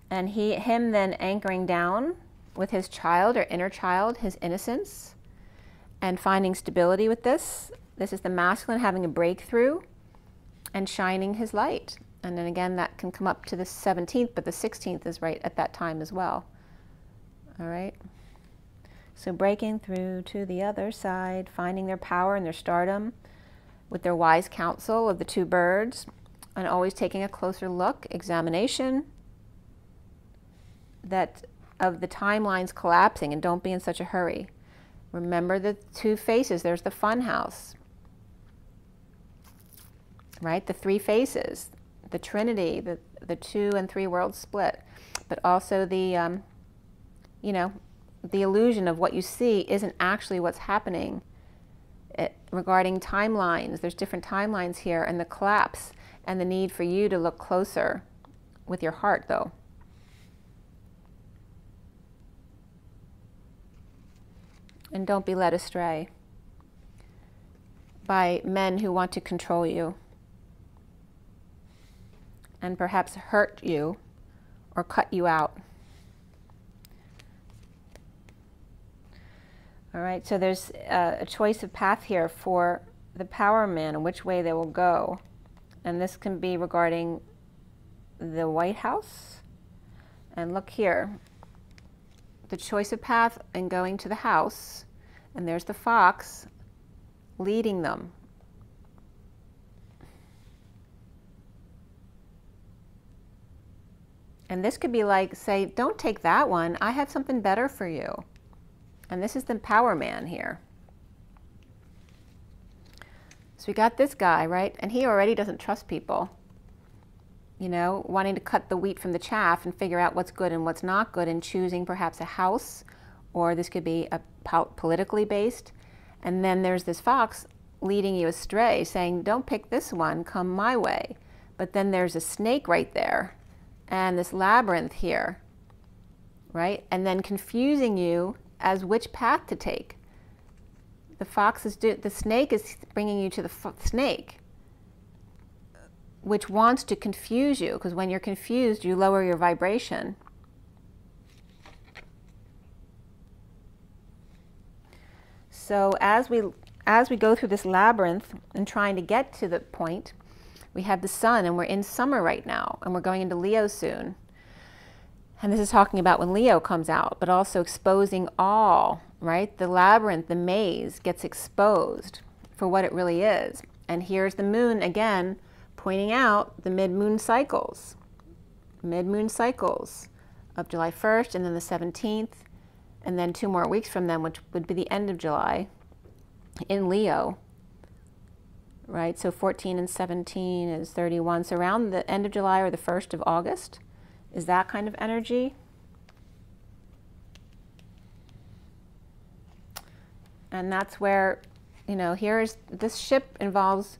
And him then anchoring down with his child or inner child, his innocence, and finding stability with this. This is the masculine having a breakthrough and shining his light. And then again, that can come up to the 17th, but the 16th is right at that time as well. All right. So breaking through to the other side, finding their power and their stardom with their wise counsel of the two birds, and always taking a closer look, examination, that of the timelines collapsing, and don't be in such a hurry. Remember the two faces. There's the fun house, right? The three faces, the Trinity, the 2 and 3 worlds split, but also the, you know, the illusion of what you see isn't actually what's happening. Regarding timelines, there's different timelines here, and the collapse and the need for you to look closer with your heart, though. And don't be led astray by men who want to control you and perhaps hurt you or cut you out. All right, so there's a choice of path here for the power man and which way they will go. And this can be regarding the White House. And look here, the choice of path and going to the house, and there's the fox leading them. And this could be like, say, don't take that one, I have something better for you. And this is the power man here. So we got this guy, right? And he already doesn't trust people. You know, wanting to cut the wheat from the chaff and figure out what's good and what's not good, and choosing perhaps a house, or this could be a politically based. And then there's this fox leading you astray, saying, don't pick this one, come my way. But then there's a snake right there, and this labyrinth here, right? And then confusing you as which path to take. The snake is bringing you to the snake, which wants to confuse you, because when you're confused, you lower your vibration. So as we go through this labyrinth and trying to get to the point, we have the sun, and we're in summer right now, and we're going into Leo soon. And this is talking about when Leo comes out, but also exposing all, right? The labyrinth, the maze gets exposed for what it really is. And here's the moon again, pointing out the mid-moon cycles of July 1st and then the 17th, and then 2 more weeks from them, which would be the end of July in Leo, right? So 14 and 17 is 31. So around the end of July or the 1st of August is that kind of energy. And that's where, you know, this ship involves,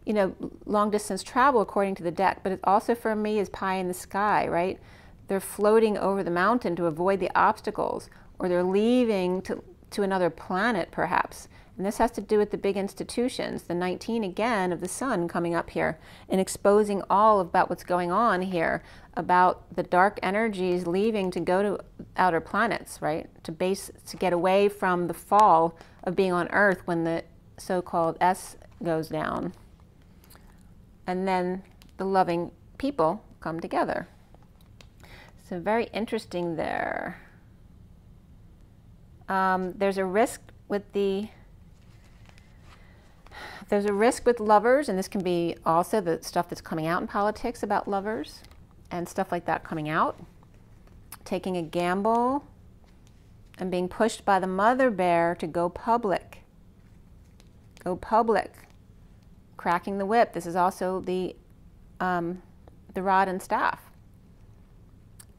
you know, long distance travel according to the deck, but it also for me is pie in the sky, right? They're floating over the mountain to avoid the obstacles, or they're leaving to another planet perhaps. And this has to do with the big institutions, the 19 again of the sun coming up here and exposing all about what's going on here, about the dark energies leaving to go to outer planets, right? To get away from the fall of being on Earth when the so-called S goes down. And then the loving people come together. So very interesting there. There's a risk with lovers, and this can be also the stuff that's coming out in politics about lovers and stuff like that coming out. Taking a gamble and being pushed by the mother bear to go public. Go public. Cracking the whip. This is also the rod and staff.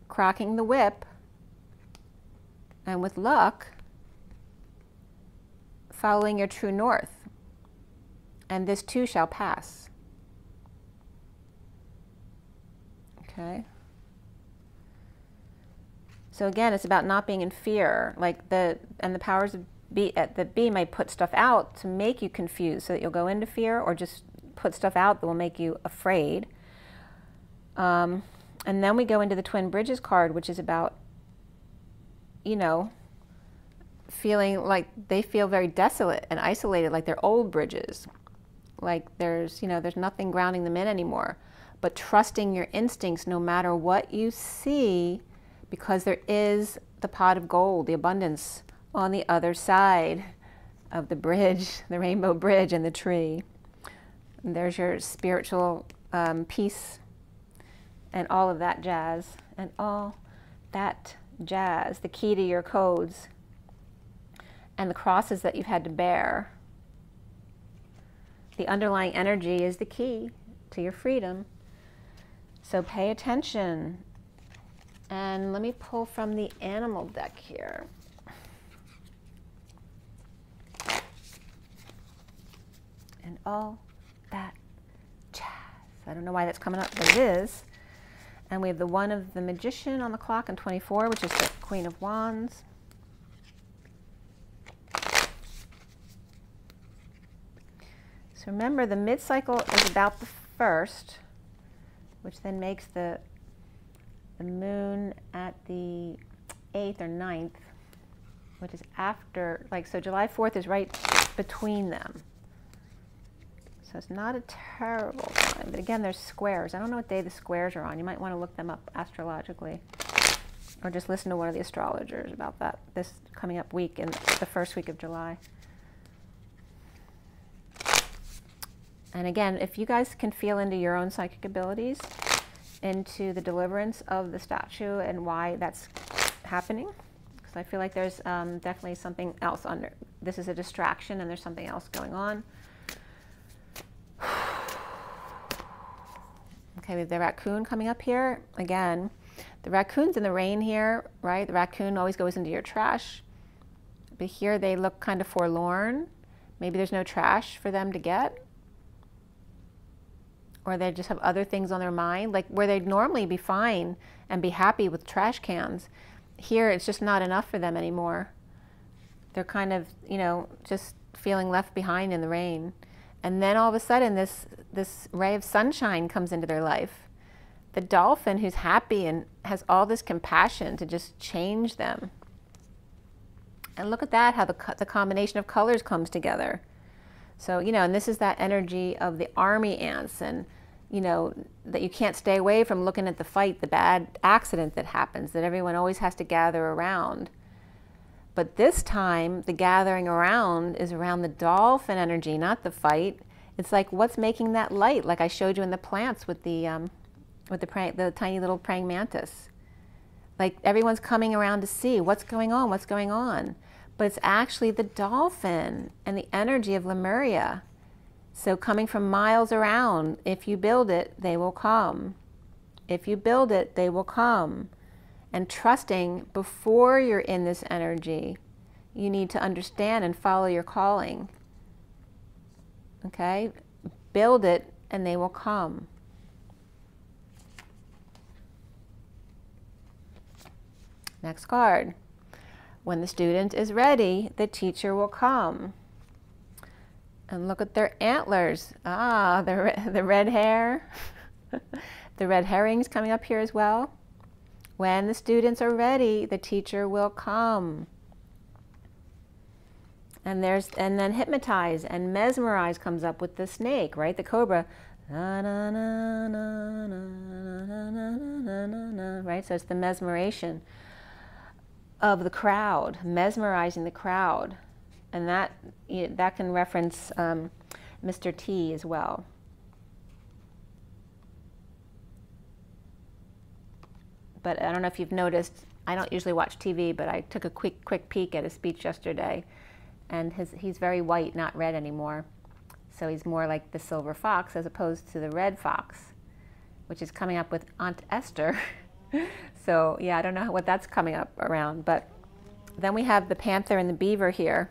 Cracking the whip, and with luck, following your true north. And this too shall pass. Okay. So again, it's about not being in fear. Like the powers of the B might put stuff out to make you confused, so that you'll go into fear, or just put stuff out that will make you afraid. And then we go into the Twin Bridges card, which is about, you know, feeling like they feel very desolate and isolated, like they're old bridges. Like there's nothing grounding them in anymore. But trusting your instincts no matter what you see, because there is the pot of gold, the abundance on the other side of the bridge, the rainbow bridge and the tree. And there's your spiritual peace and all of that jazz, and all that jazz, the key to your codes and the crosses that you've had to bear. The underlying energy is the key to your freedom. So pay attention. And let me pull from the animal deck here. And all that jazz. I don't know why that's coming up, but it is. And we have the one of the Magician on the clock in 24, which is the Queen of Wands. So remember, the mid-cycle is about the 1st, which then makes the moon at the 8th or 9th, which is after, like, so July 4th is right between them. So it's not a terrible time. But again, there's squares. I don't know what day the squares are on. You might want to look them up astrologically. Or just listen to one of the astrologers about that this coming up week in the first week of July. And again, if you guys can feel into your own psychic abilities, into the deliverance of the statue and why that's happening, because I feel like there's definitely something else under. This is a distraction and there's something else going on. Okay, we have the raccoon coming up here. Again, the raccoon's in the rain here, right? The raccoon always goes into your trash. But here they look kind of forlorn. Maybe there's no trash for them to get. Or they just have other things on their mind, like where they'd normally be fine and be happy with trash cans. Here, it's just not enough for them anymore. They're kind of, you know, just feeling left behind in the rain. And then all of a sudden, this ray of sunshine comes into their life. The dolphin who's happy and has all this compassion to just change them. And look at that, how the combination of colors comes together. So, you know, and this is that energy of the army ants, and, you know, that you can't stay away from looking at the fight, the bad accident that happens, that everyone always has to gather around. But this time, the gathering around is around the dolphin energy, not the fight. It's like, what's making that light? Like I showed you in the plants with the tiny little praying mantis. Like everyone's coming around to see what's going on, what's going on. But it's actually the dolphin and the energy of Lemuria. So coming from miles around, if you build it, they will come. If you build it, they will come. And trusting before you're in this energy, you need to understand and follow your calling. Okay? Build it and they will come. Next card. When the student is ready, the teacher will come. And look at their antlers. Ah, the red hair. The red herrings coming up here as well. When the students are ready, the teacher will come. And then hypnotize and mesmerize comes up with the snake, right? The cobra. Right? So it's the mesmeration of the crowd, mesmerizing the crowd. And that can reference Mr. T as well. But I don't know if you've noticed, I don't usually watch TV, but I took a quick peek at his speech yesterday. And he's very white, not red anymore. So he's more like the silver fox as opposed to the red fox, which is coming up with Aunt Esther. So yeah, I don't know what that's coming up around. But then we have the panther and the beaver here.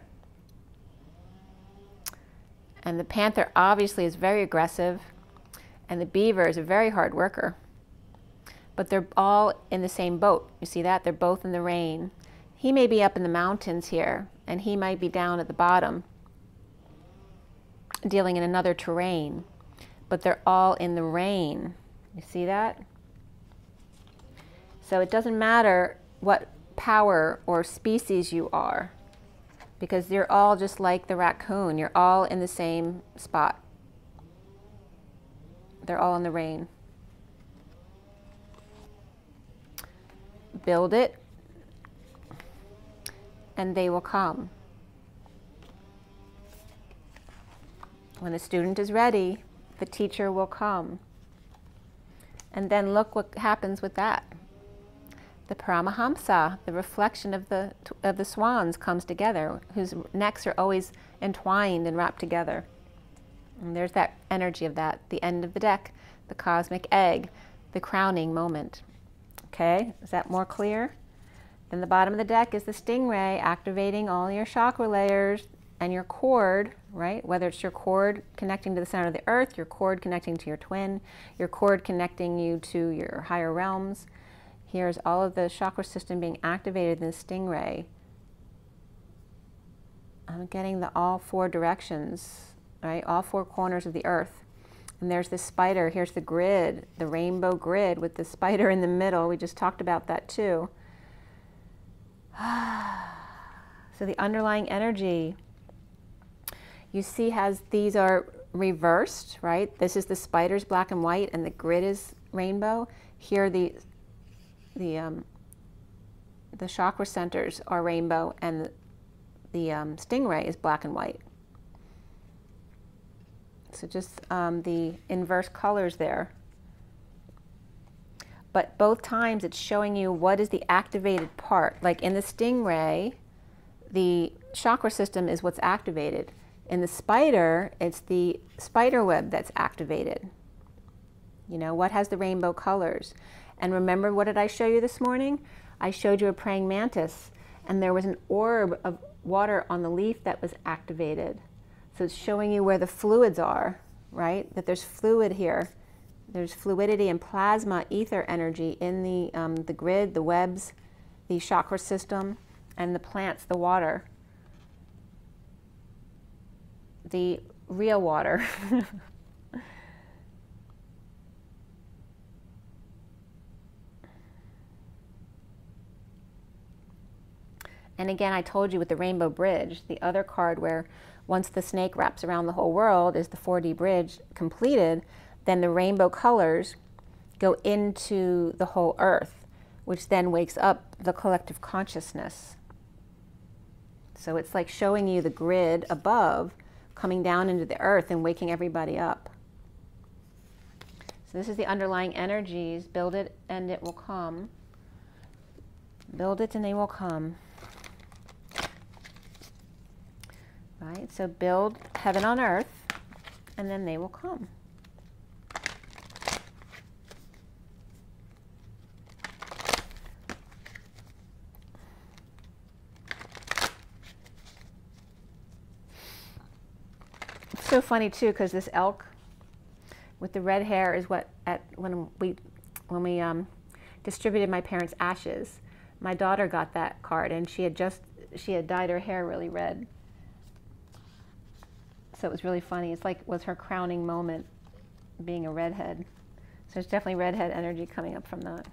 And the panther obviously is very aggressive, and the beaver is a very hard worker. But they're all in the same boat. You see that? They're both in the rain. He may be up in the mountains here, and he might be down at the bottom, dealing in another terrain. But they're all in the rain. You see that? So it doesn't matter what power or species you are, because you're all just like the raccoon. You're all in the same spot. They're all in the rain. Build it, and they will come. When the student is ready, the teacher will come. And then look what happens with that. The Paramahamsa, the reflection of the swans, comes together, whose necks are always entwined and wrapped together. And there's that energy of that, the end of the deck, the cosmic egg, the crowning moment. Okay, is that more clear? Then the bottom of the deck is the stingray, activating all your chakra layers and your cord, right? Whether it's your cord connecting to the center of the earth, your cord connecting to your twin, your cord connecting you to your higher realms. Here's all of the chakra system being activated in the stingray. I'm getting all four directions, right? All four corners of the earth. And there's the spider. Here's the grid, the rainbow grid with the spider in the middle. We just talked about that too. So the underlying energy, you see, these are reversed, right? This is the spider's black and white, and the grid is rainbow. Here the chakra centers are rainbow, and the stingray is black and white. So just the inverse colors there. But both times it's showing you what is the activated part. Like in the stingray, the chakra system is what's activated. In the spider, it's the spider web that's activated. You know, what has the rainbow colors? And remember, what did I show you this morning? I showed you a praying mantis, and there was an orb of water on the leaf that was activated. So it's showing you where the fluids are, right? That there's fluid here. There's fluidity and plasma, ether energy in the grid, the webs, the chakra system, and the plants, the water. The real water. And again, I told you with the rainbow bridge, the other card where once the snake wraps around the whole world is the 4D bridge completed, then the rainbow colors go into the whole earth, which then wakes up the collective consciousness. So it's like showing you the grid above coming down into the earth and waking everybody up. So this is the underlying energies. Build it and it will come. Build it and they will come. Right? So build heaven on earth and then they will come. It's so funny too, because this elk with the red hair is what when we distributed my parents' ashes. My daughter got that card, and she had dyed her hair really red. So it was really funny. It's like was her crowning moment, being a redhead. So there's definitely redhead energy coming up from that.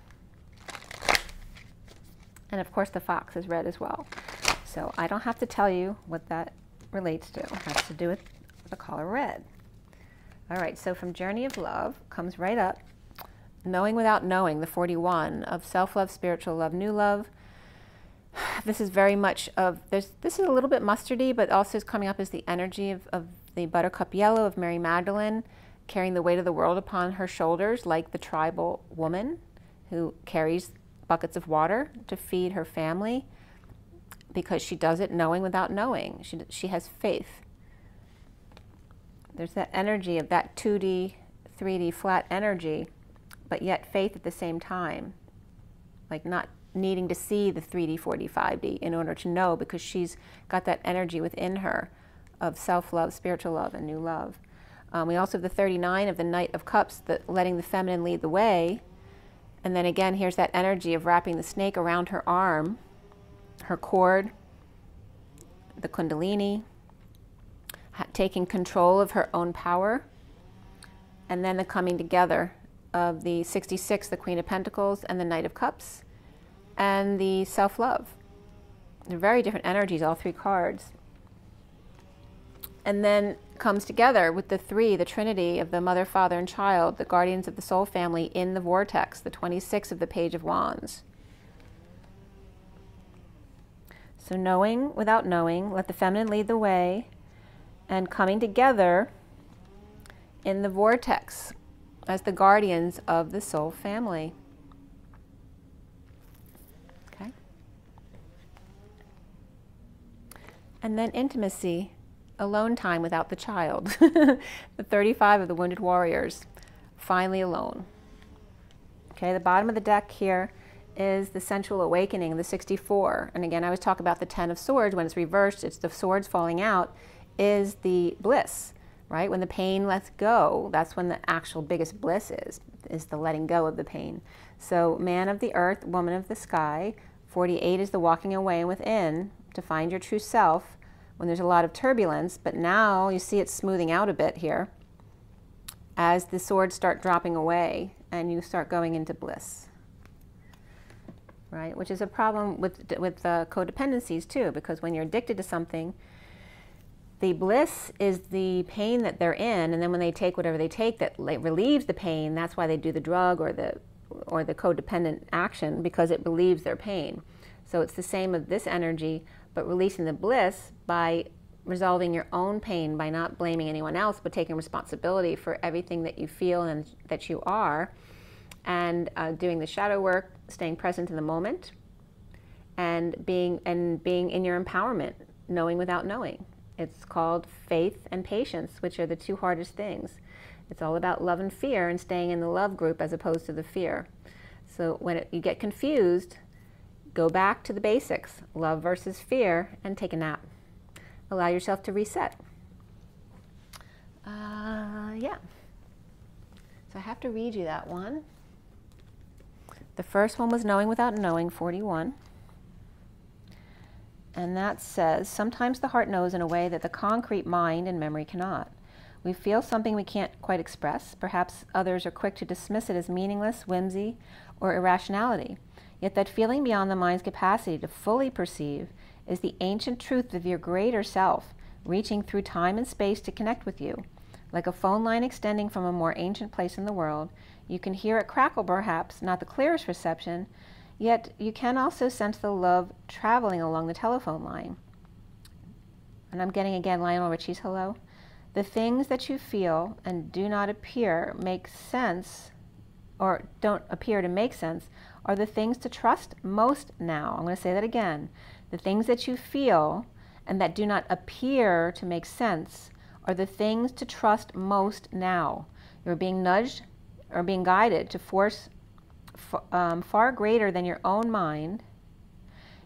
And of course the fox is red as well. So I don't have to tell you what that relates to. It has to do with the color red. All right, so from Journey of Love comes right up, Knowing Without Knowing, the 41 of self-love, spiritual love, new love. This is very much of, this is a little bit mustardy, but also is coming up as the energy of the buttercup yellow of Mary Magdalene, carrying the weight of the world upon her shoulders, like the tribal woman who carries buckets of water to feed her family, because she does it knowing without knowing. She has faith. There's that energy of that 2D, 3D flat energy, but yet faith at the same time. Like not needing to see the 3D, 4D, 5D in order to know, because she's got that energy within her of self-love, spiritual love, and new love. We also have the 39 of the Knight of Cups, letting the feminine lead the way. And then again, here's that energy of wrapping the snake around her arm, her cord, the Kundalini, taking control of her own power. And then the coming together of the 66, the Queen of Pentacles, and the Knight of Cups, and the self-love. They're very different energies, all three cards. And then comes together with the three, the Trinity of the Mother, Father, and Child, the guardians of the soul family in the vortex, the 26 of the Page of Wands. So knowing without knowing, let the feminine lead the way, and coming together in the vortex as the guardians of the soul family. Okay. And then intimacy, alone time without the child. The 35 of the Wounded Warriors, finally alone. Okay, the bottom of the deck here is the sensual awakening, the 64. And again, I was talking about the 10 of Swords. When it's reversed, it's the swords falling out, is the bliss, right? When the pain lets go, that's when the actual biggest bliss is the letting go of the pain. So man of the earth, woman of the sky. 48 is the walking away and within to find your true self when there's a lot of turbulence, but now you see it smoothing out a bit here as the swords start dropping away and you start going into bliss, right? Which is a problem with codependencies too, because when you're addicted to something, the bliss is the pain that they're in, and then when they take whatever they take that relieves the pain, that's why they do the drug or the codependent action, because it relieves their pain. So it's the same of this energy, but releasing the bliss by resolving your own pain, by not blaming anyone else, but taking responsibility for everything that you feel and that you are, and doing the shadow work, staying present in the moment, and being in your empowerment, knowing without knowing. It's called faith and patience, which are the two hardest things. It's all about love and fear and staying in the love group as opposed to the fear. So when you get confused, go back to the basics, love versus fear, and take a nap. Allow yourself to reset. Yeah. So I have to read you that one. The first one was Knowing Without Knowing, 41. And that says, sometimes the heart knows in a way that the concrete mind and memory cannot. We feel something we can't quite express. Perhaps others are quick to dismiss it as meaningless, whimsy, or irrationality. Yet that feeling beyond the mind's capacity to fully perceive is the ancient truth of your greater self, reaching through time and space to connect with you. Like a phone line extending from a more ancient place in the world, you can hear it crackle perhaps, not the clearest reception, yet you can also sense the love traveling along the telephone line. And I'm getting again Lionel Richie's hello. The things that you feel and do not appear make sense, or don't appear to make sense, are the things to trust most now. I'm going to say that again. The things that you feel and that do not appear to make sense are the things to trust most now. You're being nudged or being guided to force far greater than your own mind.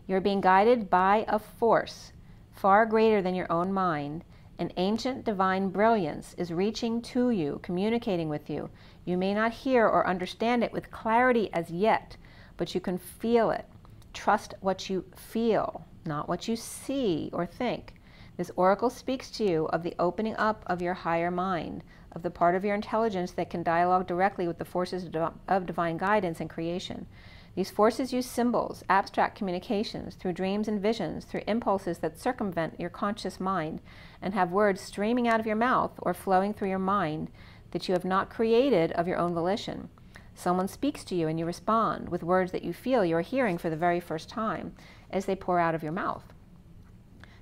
You're being guided by a force far greater than your own mind, An ancient divine brilliance is reaching to you, communicating with you. You may not hear or understand it with clarity as yet, but you can feel it. Trust what you feel, not what you see or think. This oracle speaks to you of the opening up of your higher mind, of the part of your intelligence that can dialogue directly with the forces of divine guidance and creation. These forces use symbols, abstract communications, through dreams and visions, through impulses that circumvent your conscious mind, and have words streaming out of your mouth or flowing through your mind that you have not created of your own volition. Someone speaks to you and you respond with words that you feel you are hearing for the very first time as they pour out of your mouth.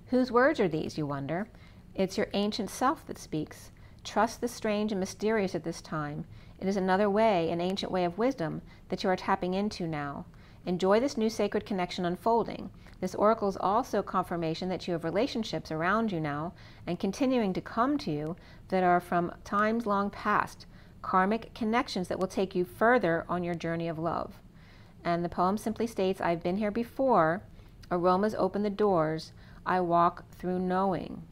Whose words are these, you wonder? It's your ancient self that speaks. Trust the strange and mysterious at this time. It is another way, an ancient way of wisdom, that you are tapping into now. Enjoy this new sacred connection unfolding. This oracle is also confirmation that you have relationships around you now and continuing to come to you that are from times long past, karmic connections that will take you further on your journey of love. And the poem simply states, I've been here before, aromas open the doors, I walk through knowing.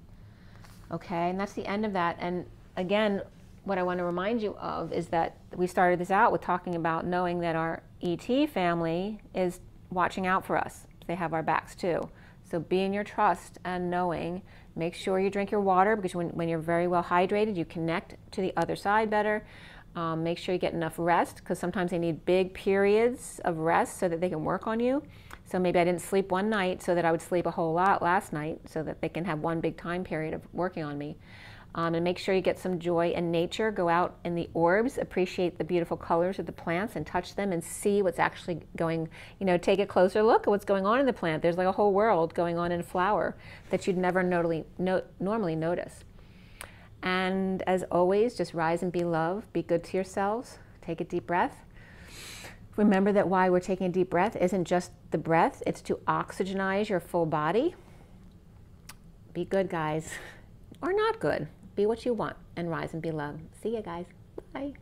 Okay, and that's the end of that. And again, what I want to remind you of is that we started this out with talking about knowing that our ET family is watching out for us. They have our backs too. So be in your trust and knowing. Make sure you drink your water, because when you're very well hydrated, you connect to the other side better. Make sure you get enough rest, because sometimes they need big periods of rest so that they can work on you. So maybe I didn't sleep one night so that I would sleep a whole lot last night, so that they can have one big time period of working on me. And make sure you get some joy in nature. Go out in the orbs, appreciate the beautiful colors of the plants and touch them and see what's actually going, take a closer look at what's going on in the plant. There's like a whole world going on in a flower that you'd never normally notice. And as always, just rise and be love. Be good to yourselves. Take a deep breath. Remember that why we're taking a deep breath isn't just the breath, it's to oxygenize your full body. Be good, guys. Or not good. Be what you want and rise and be love. See ya, guys. Bye.